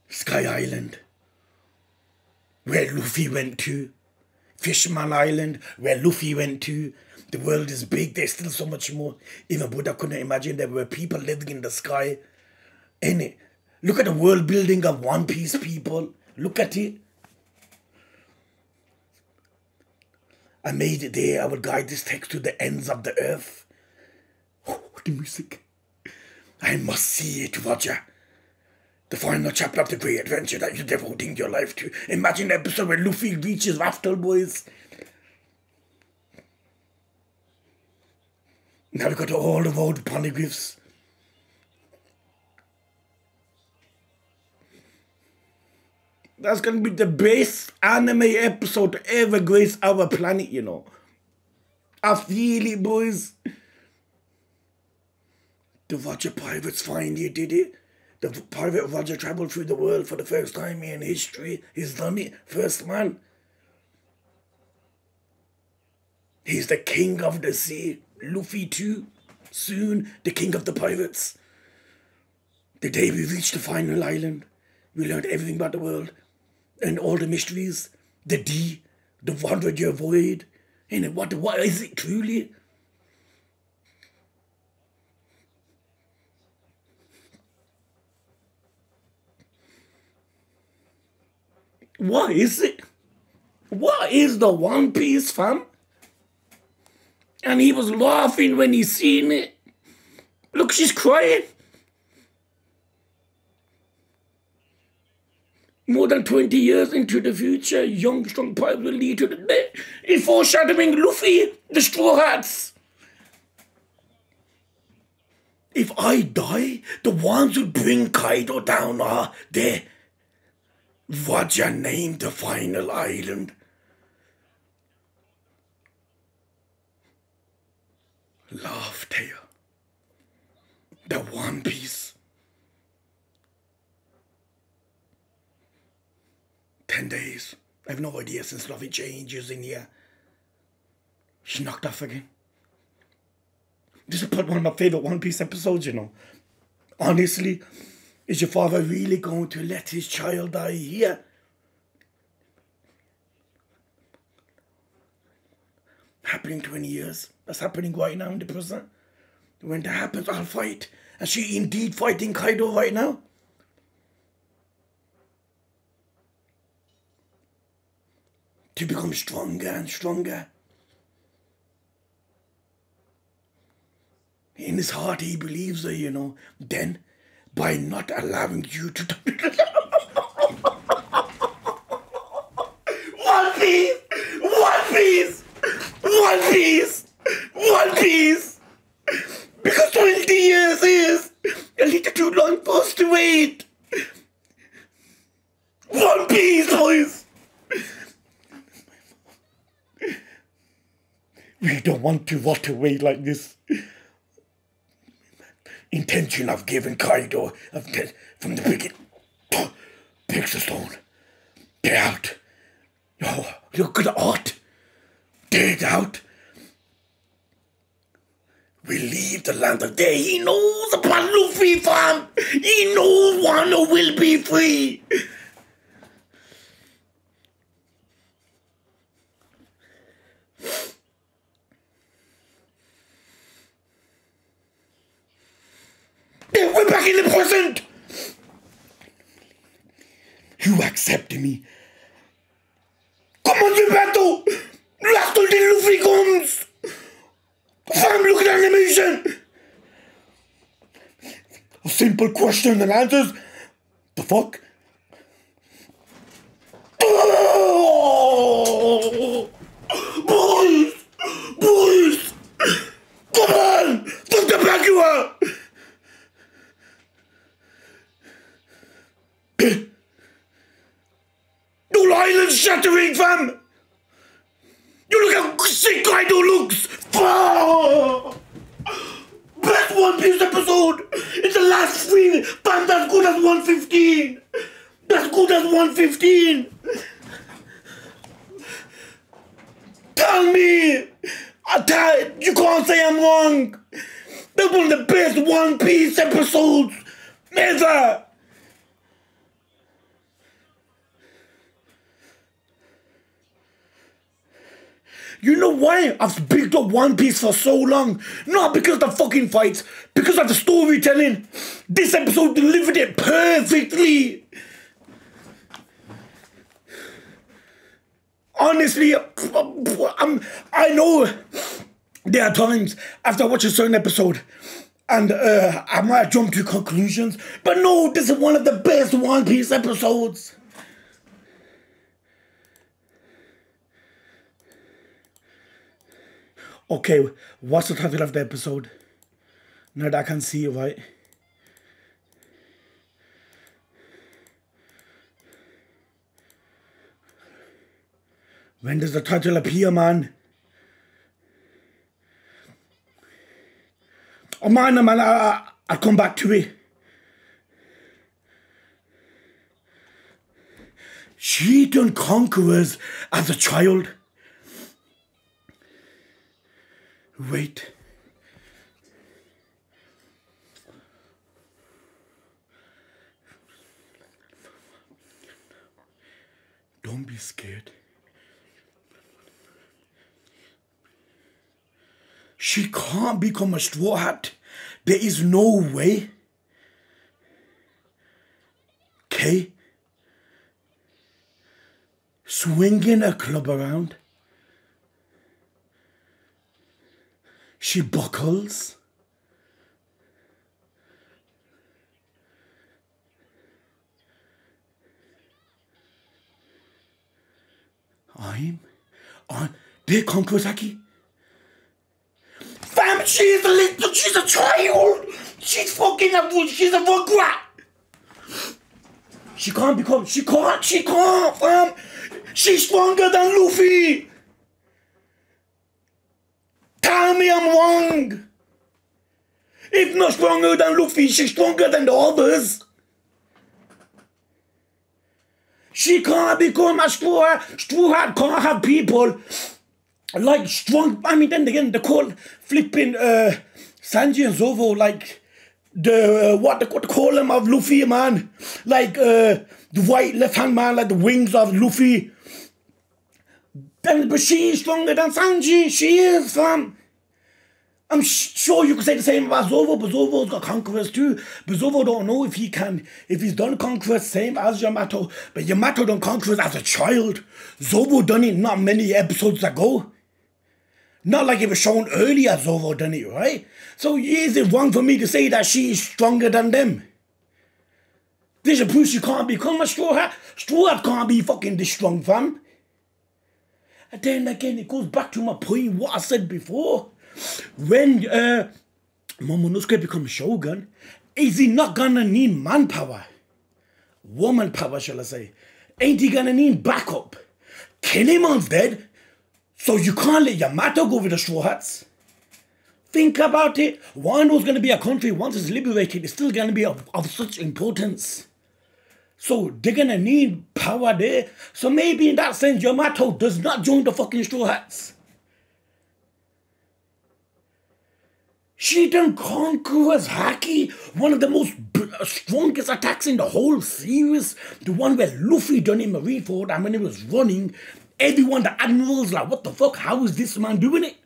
Sky Island. Where Luffy went to. Fisherman Island, where Luffy went to. The world is big, there's still so much more. Even Buddha couldn't imagine there were people living in the sky. Innit? Look at the world building of One Piece, people. Look at it. I made it there. I will guide this text to the ends of the earth. Oh, the music. I must see it, Roger. The final chapter of the great adventure that you're devoting your life to. Imagine the episode where Luffy reaches Raftel, boys. Now we got all the old poneglyphs. That's going to be the best anime episode to ever grace our planet, you know. I feel it, boys. The Roger pirates finally did it. The pirate Roger travelled through the world for the first time in history. He's done it. First man. He's the king of the sea. Luffy too. Soon, the king of the pirates. The day we reached the final island, we learned everything about the world. And all the mysteries, the D, the 100-year void, and what is it truly? What is it? What is the One Piece, fam? And he was laughing when he seen it. Look, she's crying. More than 20 years into the future, young, strong pirate will lead to the day. It's foreshadowing Luffy, the Straw Hats. If I die, the ones who bring Kaido down are there. Roger named the final island. Laugh Tale. The One Piece. 10 days. I have no idea since Luffy changes in here. She knocked off again. This is one of my favourite One Piece episodes, you know. Honestly, is your father really going to let his child die here? Happening 20 years. That's happening right now in the present. When that happens, I'll fight. And she indeed fighting Kaido right now? To become stronger and stronger. In his heart, he believes her, you know. Then, by not allowing you to... One Piece! One Piece! One Piece! One Piece! Because 20 years is a little too long for us to wait. One Piece, boys! We don't want to rot away like this. Intention of giving Kaido from the beginning. Picks the stone. Get out. Oh, look at the art. Get out. We leave the land of day. He knows about Luffy, fam. He knows Wano will be free. We're back in the present. You accept me. Come on, Yamato. Last till the Luffy comes. Fam, look at the animation. A simple question and answers. The fuck? Oh! Boys! Boys! Come on! Fuck the back you are! The island's shattering, fam! You look how sick Kaido looks! Oh! Best One Piece episode! It's the last three! Fam, that's good as 115! That's good as 115! Tell me! You can't say I'm wrong! That's one of the best One Piece episodes ever! You know why I've picked up One Piece for so long? Not because of the fucking fights, because of the storytelling. This episode delivered it perfectly. Honestly, I know there are times after I watch a certain episode and I might jump to conclusions, but no, this is one of the best One Piece episodes. Okay, what's the title of the episode? Now that I can see it, right? When does the title appear, man? Oh man, I'll come back to it. She done conquerors as a child. Wait. Don't be scared. She can't become a Straw Hat. There is no way. Okay? Swinging a club around. She buckles. I'm on the Konkurosaki. Fam, she's a child. She's a rugrat. She can't, fam. She's stronger than Luffy. Tell me I'm wrong. If not stronger than Luffy, she's stronger than the others. She can't become a Straw Hat. Straw Hat can't have people like strong. I mean, then again, they call flipping Sanji and Zoro like the what they call them of Luffy, man. Like the white left hand man, like the wings of Luffy. But she's stronger than Sanji. She is, fam. I'm sure you could say the same about Zoro, but Zoro's got conquerors too. But Zoro don't know if he's done conquerors same as Yamato. But Yamato done conquerors as a child. Zoro done it not many episodes ago. Not like it was shown earlier Zoro done it, right? So is it wrong for me to say that she is stronger than them? This should prove she can't become a Straw Hat. Straw Hat can't be fucking this strong, fam. And then again, it goes back to my point, what I said before. When Momonosuke becomes Shogun, is he not gonna need manpower? Woman power, shall I say. Ain't he gonna need backup? Kinemon's dead, so you can't let Yamato go with the Straw Hats. Think about it. Wano's gonna be a country, once it's liberated, it's still gonna be of such importance. So they're gonna need power there. So maybe in that sense, Yamato does not join the fucking Straw Hats. She done Conqueror's Haki, one of the most strongest attacks in the whole series. The one where Luffy done in Marineford, and when he was running, everyone, the admirals, like, what the fuck, how is this man doing it?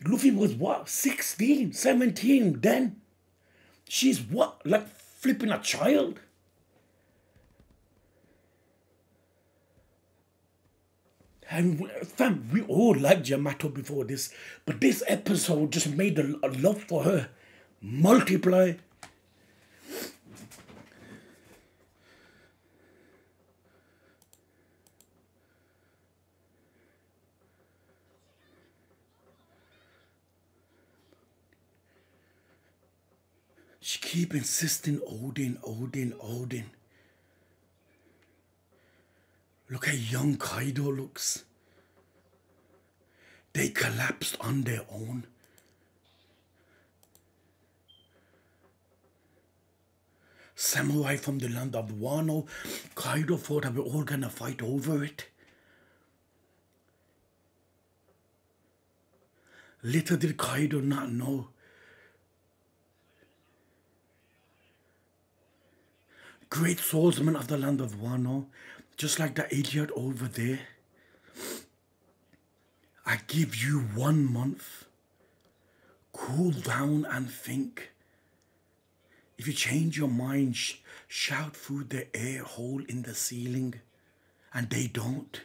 Luffy was what, 16, 17 then? She's what? Like flipping a child? And fam, we all liked Yamato before this, but this episode just made the love for her multiply. She keep insisting Odin, Odin, Odin. Look how young Kaido looks. They collapsed on their own. Samurai from the land of Wano. Kaido thought that we're all gonna fight over it. Little did Kaido not know. Great swordsman of the land of Wano, just like the idiot over there. I give you 1 month. Cool down and think. If you change your mind, shout through the air hole in the ceiling. And they don't.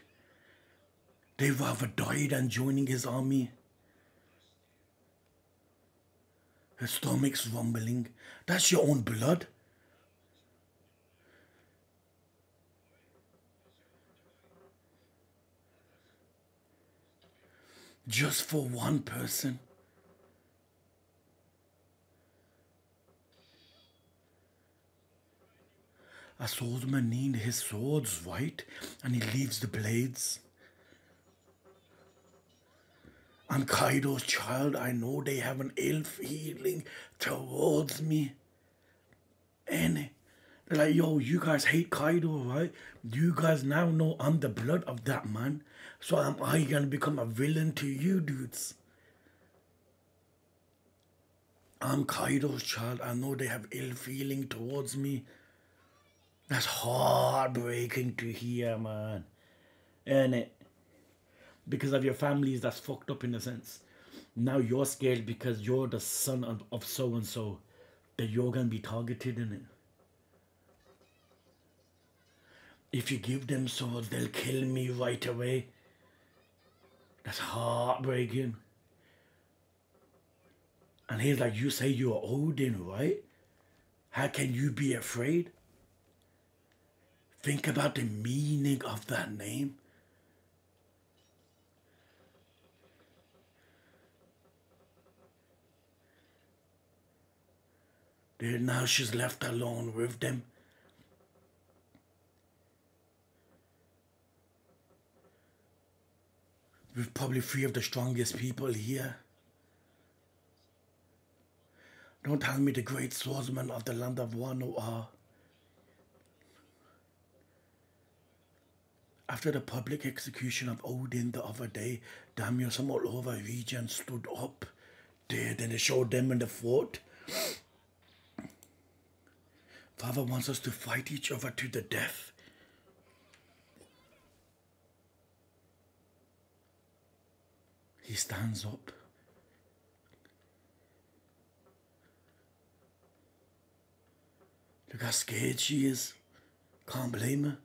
They rather die than joining his army. Her stomach's rumbling. That's your own blood. Just for one person. A swordsman needs his swords, right? And he leaves the blades. I'm Kaido's child. I know they have an ill feeling towards me. And they're like, yo, you guys hate Kaido, right? You guys now know I'm the blood of that man. So am I gonna become a villain to you dudes? I'm Kaido's child. I know they have ill feeling towards me. That's heartbreaking to hear, man. And it, because of your families, that's fucked up in a sense. Now you're scared because you're the son of so-and-so, that you're gonna be targeted in it. If you give them swords, they'll kill me right away. That's heartbreaking. And he's like, you say you're Odin, right? How can you be afraid? Think about the meaning of that name. There, now she's left alone with them. With probably 3 of the strongest people here. Don't tell me the great swordsmen of the land of Wano are. After the public execution of Odin the other day, daimyos from all over region stood up there. Then they showed them in the fort. Father wants us to fight each other to the death. He stands up. Look how scared she is. Can't blame her.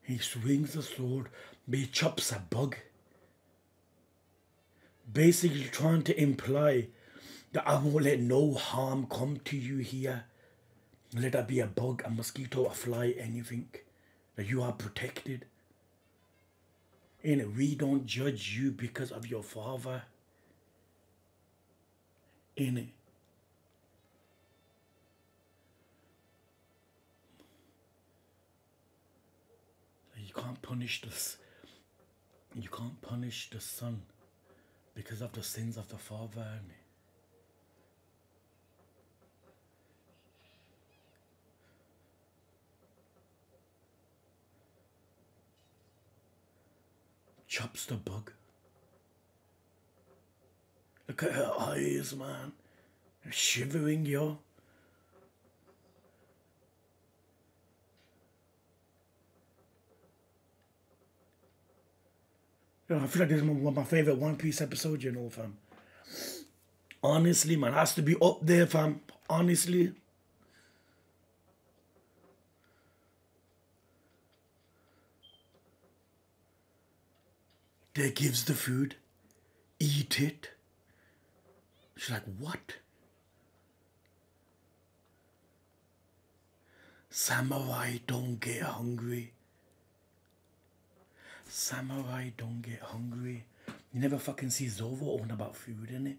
He swings the sword, but he chops a bug. Basically trying to imply that I won't let no harm come to you here. Let that be a bug, a mosquito, a fly, anything. That you are protected. And we don't judge you because of your father. In it. You can't punish this. You can't punish the son because of the sins of the father. Chops the bug. Look at her eyes, man. They're shivering, yo. You know, I feel like this is one of my favorite One Piece episodes, you know, fam. Honestly, man, has to be up there, fam. Honestly. They gives the food. Eat it. She's like, what? Samurai don't get hungry. Samurai don't get hungry. You never fucking see Zoro on about food, innit?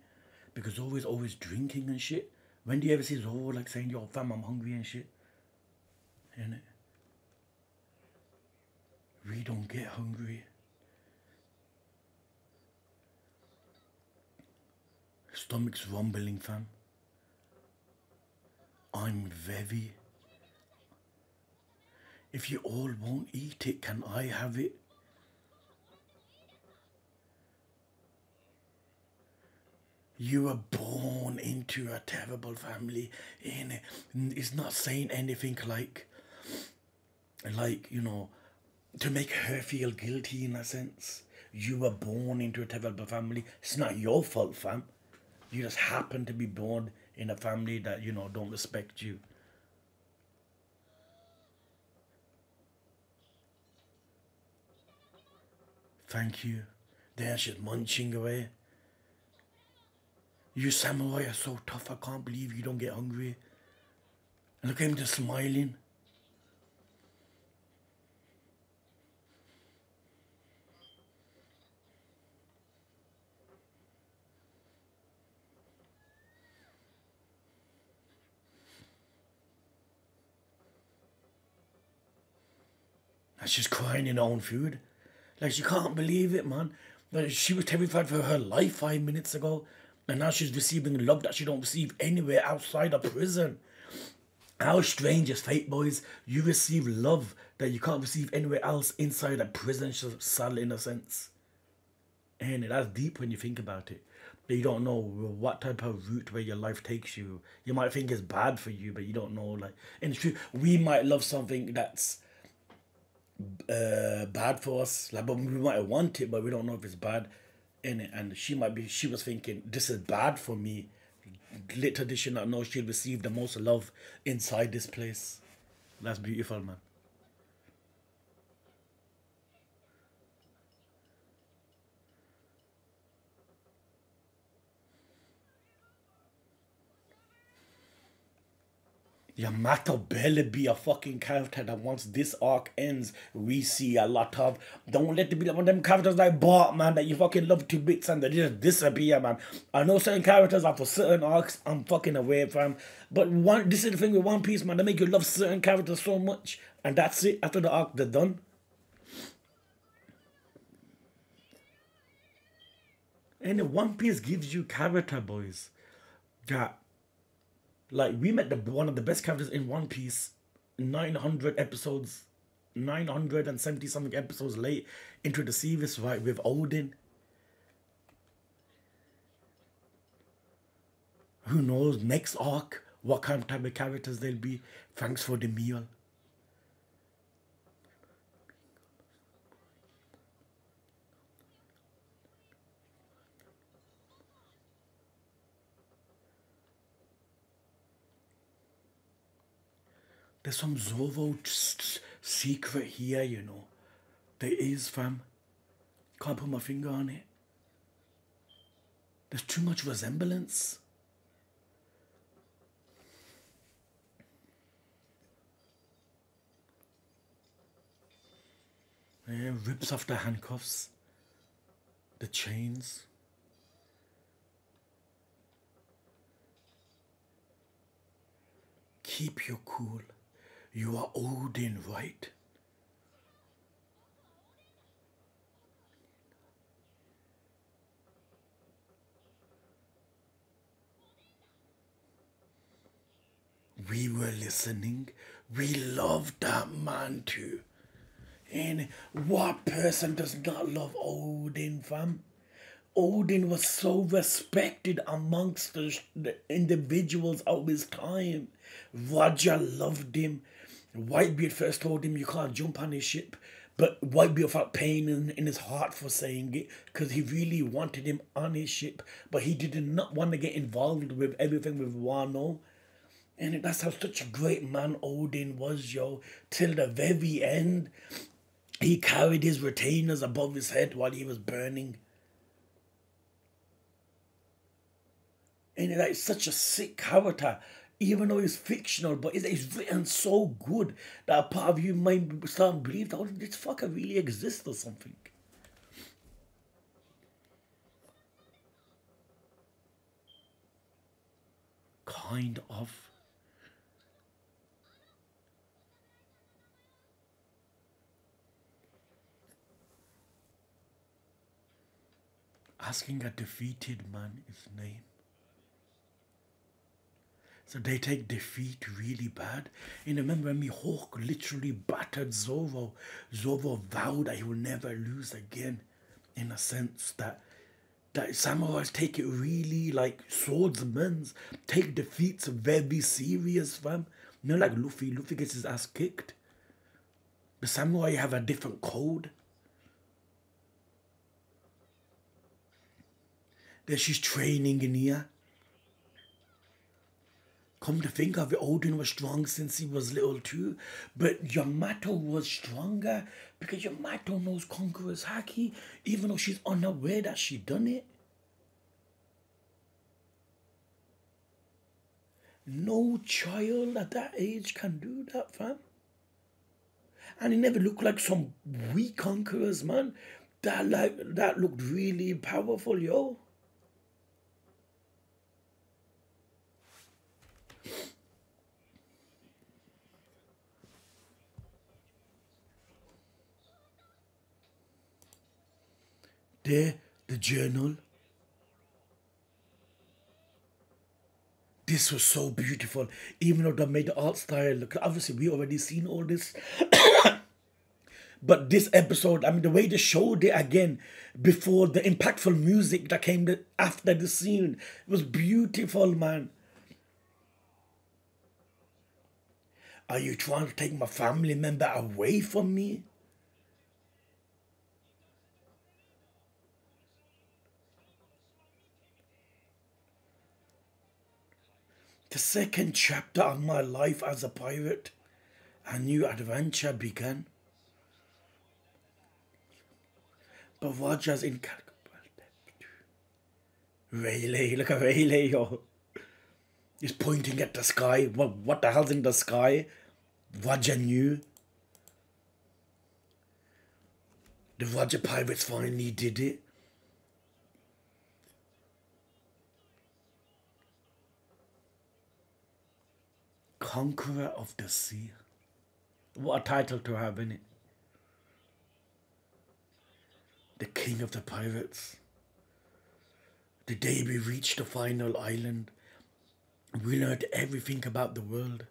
Because Zoro's always drinking and shit. When do you ever see Zoro like saying, yo fam, I'm hungry and shit? Innit? We don't get hungry. Stomach's rumbling, fam. I'm very. If you all won't eat it, can I have it? You were born into a terrible family, innit? It's not saying anything like, you know, to make her feel guilty in a sense. You were born into a terrible family. It's not your fault, fam. You just happen to be born in a family that, you know, don't respect you. Thank you. Then she's munching away. You samurai are so tough, I can't believe you don't get hungry. And look at him just smiling. And she's crying in her own food. Like, she can't believe it, man. Like, she was terrified for her life 5 minutes ago. And now she's receiving love that she don't receive anywhere outside of prison. How strange is fate, boys? You receive love that you can't receive anywhere else inside a prison cell, in a sense. And that's deep when you think about it. But you don't know what type of route where your life takes you. You might think it's bad for you, but you don't know. Like, in the truth, we might love something that's bad for us, like, but we might want it, but we don't know if it's bad in it. And she was thinking, this is bad for me. Little did she not know she'd receive the most love inside this place. That's beautiful, man. Yamato barely be a fucking character that once this arc ends, we see a lot of. Don't let it be one of them characters like Bart, man, that you fucking love to bits and they just disappear, man. I know certain characters are for certain arcs I'm fucking away from. But this is the thing with One Piece, man. They make you love certain characters so much. And that's it. After the arc, they're done. And One Piece gives you character, boys. That, like, we met one of the best characters in One Piece 900 episodes, 970 something episodes late into the series, right, with Odin. Who knows, next arc, what kind of type of characters they'll be. Thanks for the meal. There's some Zoro secret here, you know. There is, fam. Can't put my finger on it. There's too much resemblance. Yeah, rips off the handcuffs, the chains. Keep your cool. You are Odin, right? We were listening. We loved that man too. And what person does not love Odin, fam? Odin was so respected amongst the individuals of his time. Roger loved him. Whitebeard first told him you can't jump on his ship. But Whitebeard felt pain in his heart for saying it because he really wanted him on his ship, but he did not want to get involved with everything with Wano. And that's how such a great man Odin was, yo. Till the very end, he carried his retainers above his head while he was burning. And that's such a sick character. Even though it's fictional, but it's written so good that a part of you might start to believe that this fucker really exists or something. Kind of. Asking a defeated man his name. So they take defeat really bad. And remember when Mihawk literally battered Zoro. Zoro vowed that he will never lose again. In a sense that samurais take it really like swordsmen. Take defeats very serious, fam. You know, like Luffy. Luffy gets his ass kicked. The samurai have a different code. That she's training in here. Come to think of it, Odin was strong since he was little too. But Yamato was stronger because Yamato knows Conqueror's Haki, even though she's unaware that she done it. No child at that age can do that, fam. And he never looked like some weak conquerors, man. That looked really powerful, yo. There, the journal. This was so beautiful, even though they made the art style look. Obviously, we already seen all this, but this episode, I mean, the way they showed it again before the impactful music that came after the scene was beautiful, man. Are you trying to take my family member away from me? The second chapter of my life as a pirate, a new adventure began. But Roger's incalculable depth. Rayleigh, look at Rayleigh, yo. He's pointing at the sky. What the hell's in the sky? Roger knew. The Roger pirates finally did it. Conqueror of the Sea. What a title to have, innit? The King of the Pirates. The day we reached the final island, we learned everything about the world.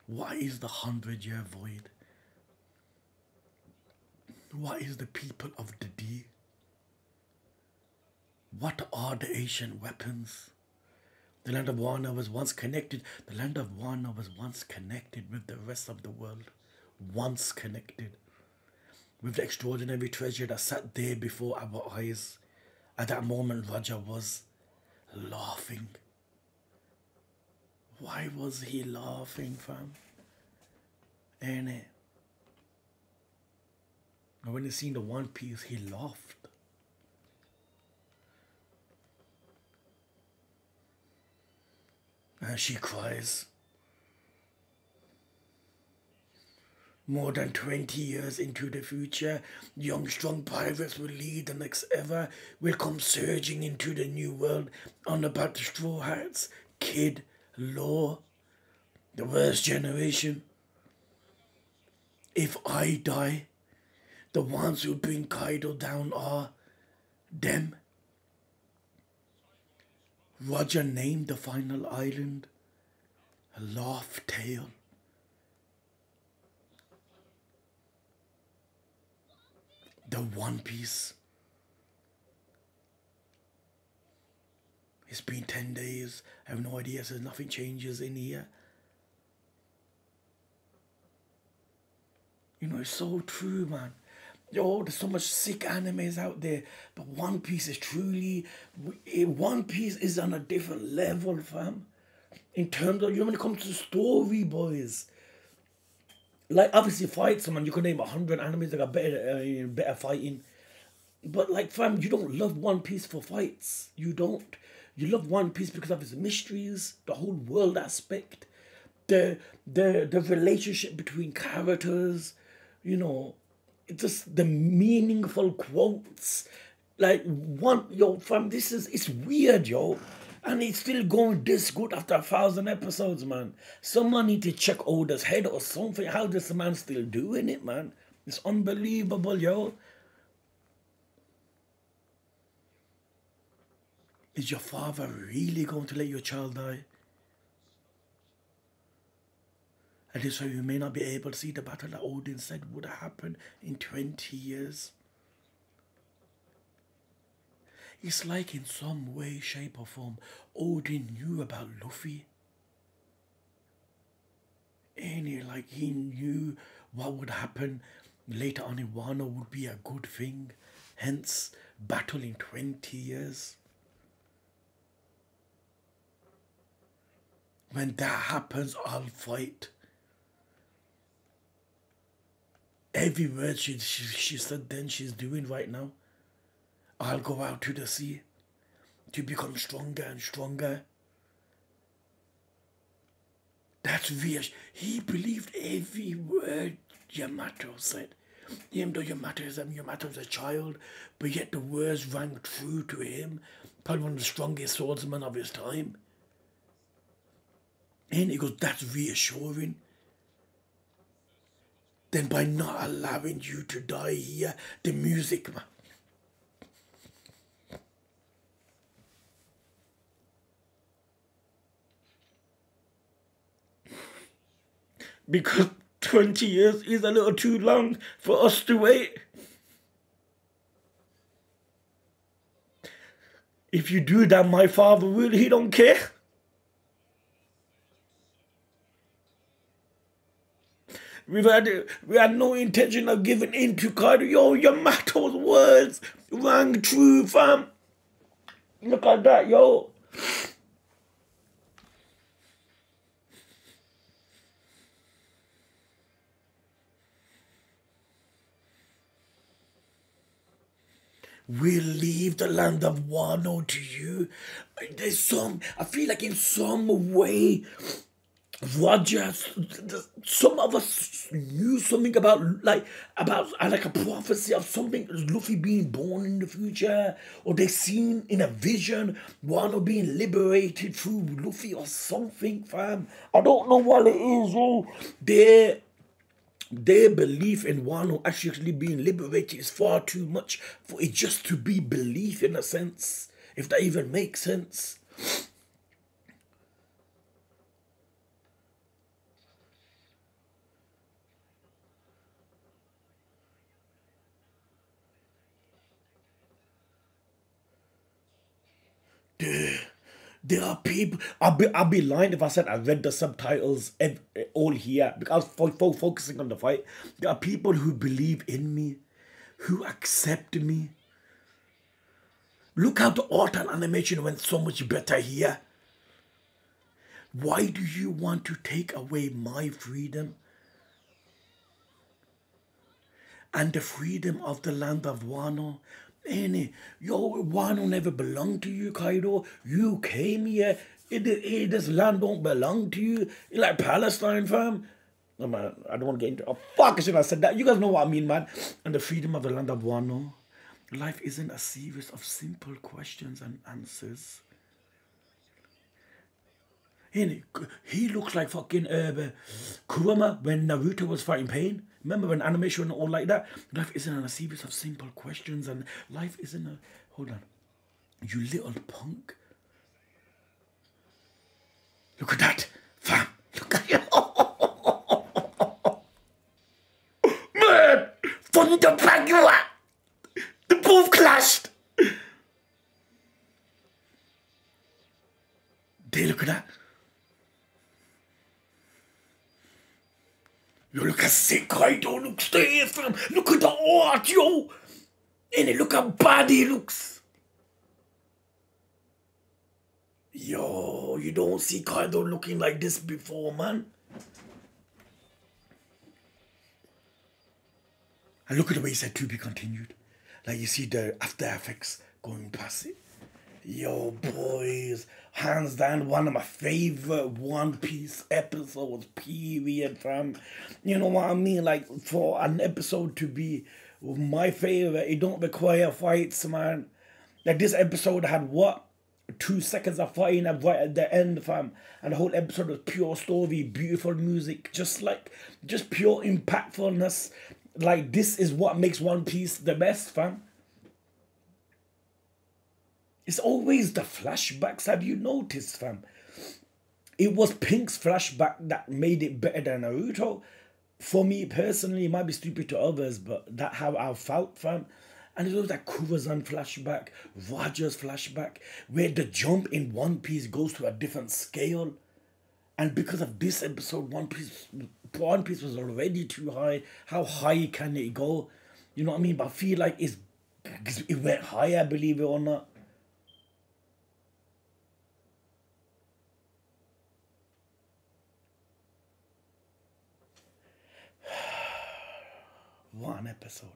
What is the 100-year void? What is the people of the Dee? What are the ancient weapons? The land of Wano was once connected. The land of Wano was once connected with the rest of the world. Once connected. With the extraordinary treasure that sat there before our eyes. At that moment, Roger was laughing. Why was he laughing, fam? Ain't it? And when he seen the One Piece, he laughed. And she cries. More than 20 years into the future, young strong pirates will lead the next ever, will come surging into the new world on about the Straw Hats, Kid, Law, the worst generation. If I die, the ones who bring Kaido down are them. Roger named the final island Laugh Tale. The One Piece. It's been 10 days. I have no idea, so nothing changes in here. You know, it's so true, man. Yo, there's so much sick animes out there, but One Piece is truly, One Piece is on a different level, fam. In terms of, when it comes to story, boys. Like, obviously, fights, man, you can name 100 animes that got better fighting. But, like, fam, you don't love One Piece for fights. You don't. You love One Piece because of its mysteries, the whole world aspect, the relationship between characters, you know, just the meaningful quotes. Like yo, fam, it's weird, yo. And it's still going this good after 1,000 episodes, man. Someone need to check Oda's head or something. How does the man still doing it, man? It's unbelievable, yo. Is your father really going to let your child die? And this way you may not be able to see the battle that Odin said would happen in 20 years. It's like in some way, shape or form, Odin knew about Luffy. And he knew what would happen later on in Wano would be a good thing. Hence, battle in 20 years. When that happens, I'll fight. Every word she said then, she's doing right now. I'll go out to the sea to become stronger and stronger. That's real. He believed every word Yamato said. Even though Yamato's a child, but yet the words rang true to him. Probably one of the strongest swordsmen of his time. And he goes, that's reassuring. Then by not allowing you to die here, the music, man. Because 20 years is a little too long for us to wait. If you do that, my father will, he don't care. We had no intention of giving in to Kaido. Yo, Yamato's words rang true, fam. Look at that, yo. We'll leave the land of Wano to you. I feel like in some way, Roger, some of us knew something about like a prophecy of something, Luffy being born in the future, or they seen in a vision Wano being liberated through Luffy or something, fam. I don't know what it is, oh. Their belief in Wano actually being liberated is far too much for it just to be belief in a sense, if that even makes sense. There are people. I'll be lying if I said I read the subtitles all here because I was focusing on the fight. There are people who believe in me, who accept me. Look how the art and animation went so much better here. Why do you want to take away my freedom and the freedom of the land of Wano? Yo, Wano never belonged to you, Kaido. You came here. This land don't belong to you. It's like Palestine, fam. No, man, I don't want to get into. Oh, fuck, I should have said that. You guys know what I mean, man. And the freedom of the land of Wano. Life isn't a series of simple questions and answers. He looks like fucking Kurama when Naruto was fighting pain. Remember when animation and all like that? Life isn't a series of simple questions, and life isn't a... Hold on. You little punk. Look at that. Fam. Look at you. Man. From the back you are. The both clashed. They look at that. Yo, look how sick Kaido looks there, fam. Look at the art, yo. And look how bad he looks. Yo, you don't see Kaido looking like this before, man. And look at the way he said to be continued. Like you see the after effects going past it. Yo, boys, hands down, one of my favorite One Piece episodes, period, fam. You know what I mean? Like, for an episode to be my favorite, it don't require fights, man. Like, this episode had what? 2 seconds of fighting right at the end, fam. And the whole episode was pure story, beautiful music, just pure impactfulness. Like, this is what makes One Piece the best, fam. It's always the flashbacks. Have you noticed, fam? It was Pink's flashback that made it better than Naruto. For me personally, it might be stupid to others, but that's how I felt, fam. And it was that Kurazan flashback, Roger's flashback, where the jump in One Piece goes to a different scale. And because of this episode, One Piece was already too high. How high can it go? You know what I mean? But I feel like it went higher, believe it or not. What an episode.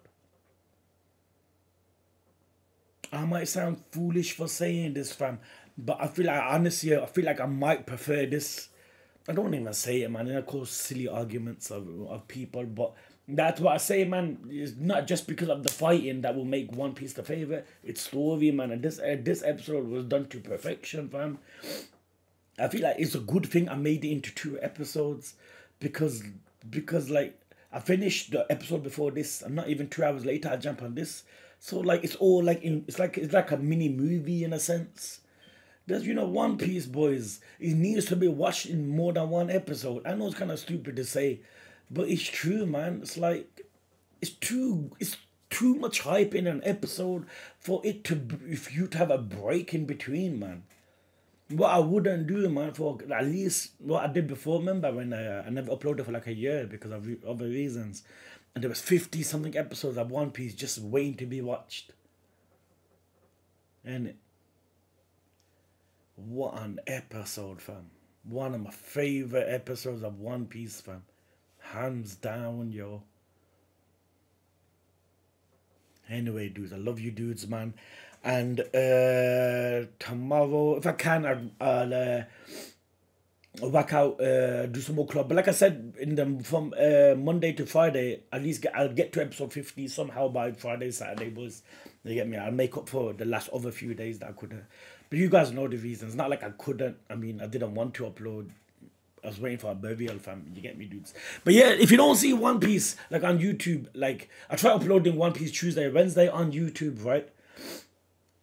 I might sound foolish for saying this, fam, but I feel like, honestly, I might prefer this. I don't even say it, man. And of course, silly arguments of people, but that's what I say, man. It's not just because of the fighting that will make One Piece the favorite. It's story, man. And this episode was done to perfection, fam. I feel like it's a good thing I made it into 2 episodes because like, I finished the episode before this, and not even 2 hours later I jump on this. So like it's all like it's like a mini movie in a sense. Because One Piece, boys, it needs to be watched in more than 1 episode. I know it's kind of stupid to say, but it's true, man. It's like it's too much hype in an episode for it to if you to have a break in between, man. What I wouldn't do, man, for at least what I did before. Remember when I never uploaded for like a year because of other reasons, and there was 50 something episodes of One Piece just waiting to be watched. And what an episode, fam! One of my favorite episodes of One Piece, fam. Hands down, yo. Anyway, dudes, I love you, dudes, man. And tomorrow, if I can, I'll work out, do some more club. But like I said, from Monday to Friday, at least I'll get to episode 50 somehow by Friday, Saturday, boys. You get me? I'll make up for the last other few days that I couldn't. But you guys know the reasons. Not like I couldn't. I mean, I didn't want to upload. I was waiting for a burial, fam. You get me, dudes? But yeah, if you don't see One Piece, like on YouTube, like I try uploading One Piece Tuesday, Wednesday on YouTube, right?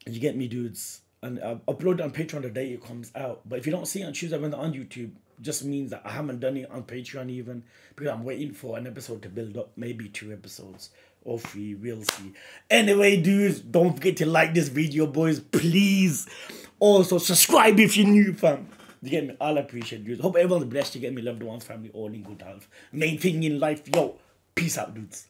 You get me, dudes? And I upload it on Patreon the day it comes out. But if you don't see it on Tuesday, Wednesday on YouTube, just means that I haven't done it on Patreon even, because I'm waiting for an episode to build up. Maybe 2 episodes or 3, we'll see. Anyway, dudes, don't forget to like this video, boys, please. Also, subscribe if you're new, fam. You get me? I'll appreciate you. Hope everyone's blessed. You get me, loved ones, family, all in good health. Main thing in life, yo. Peace out, dudes.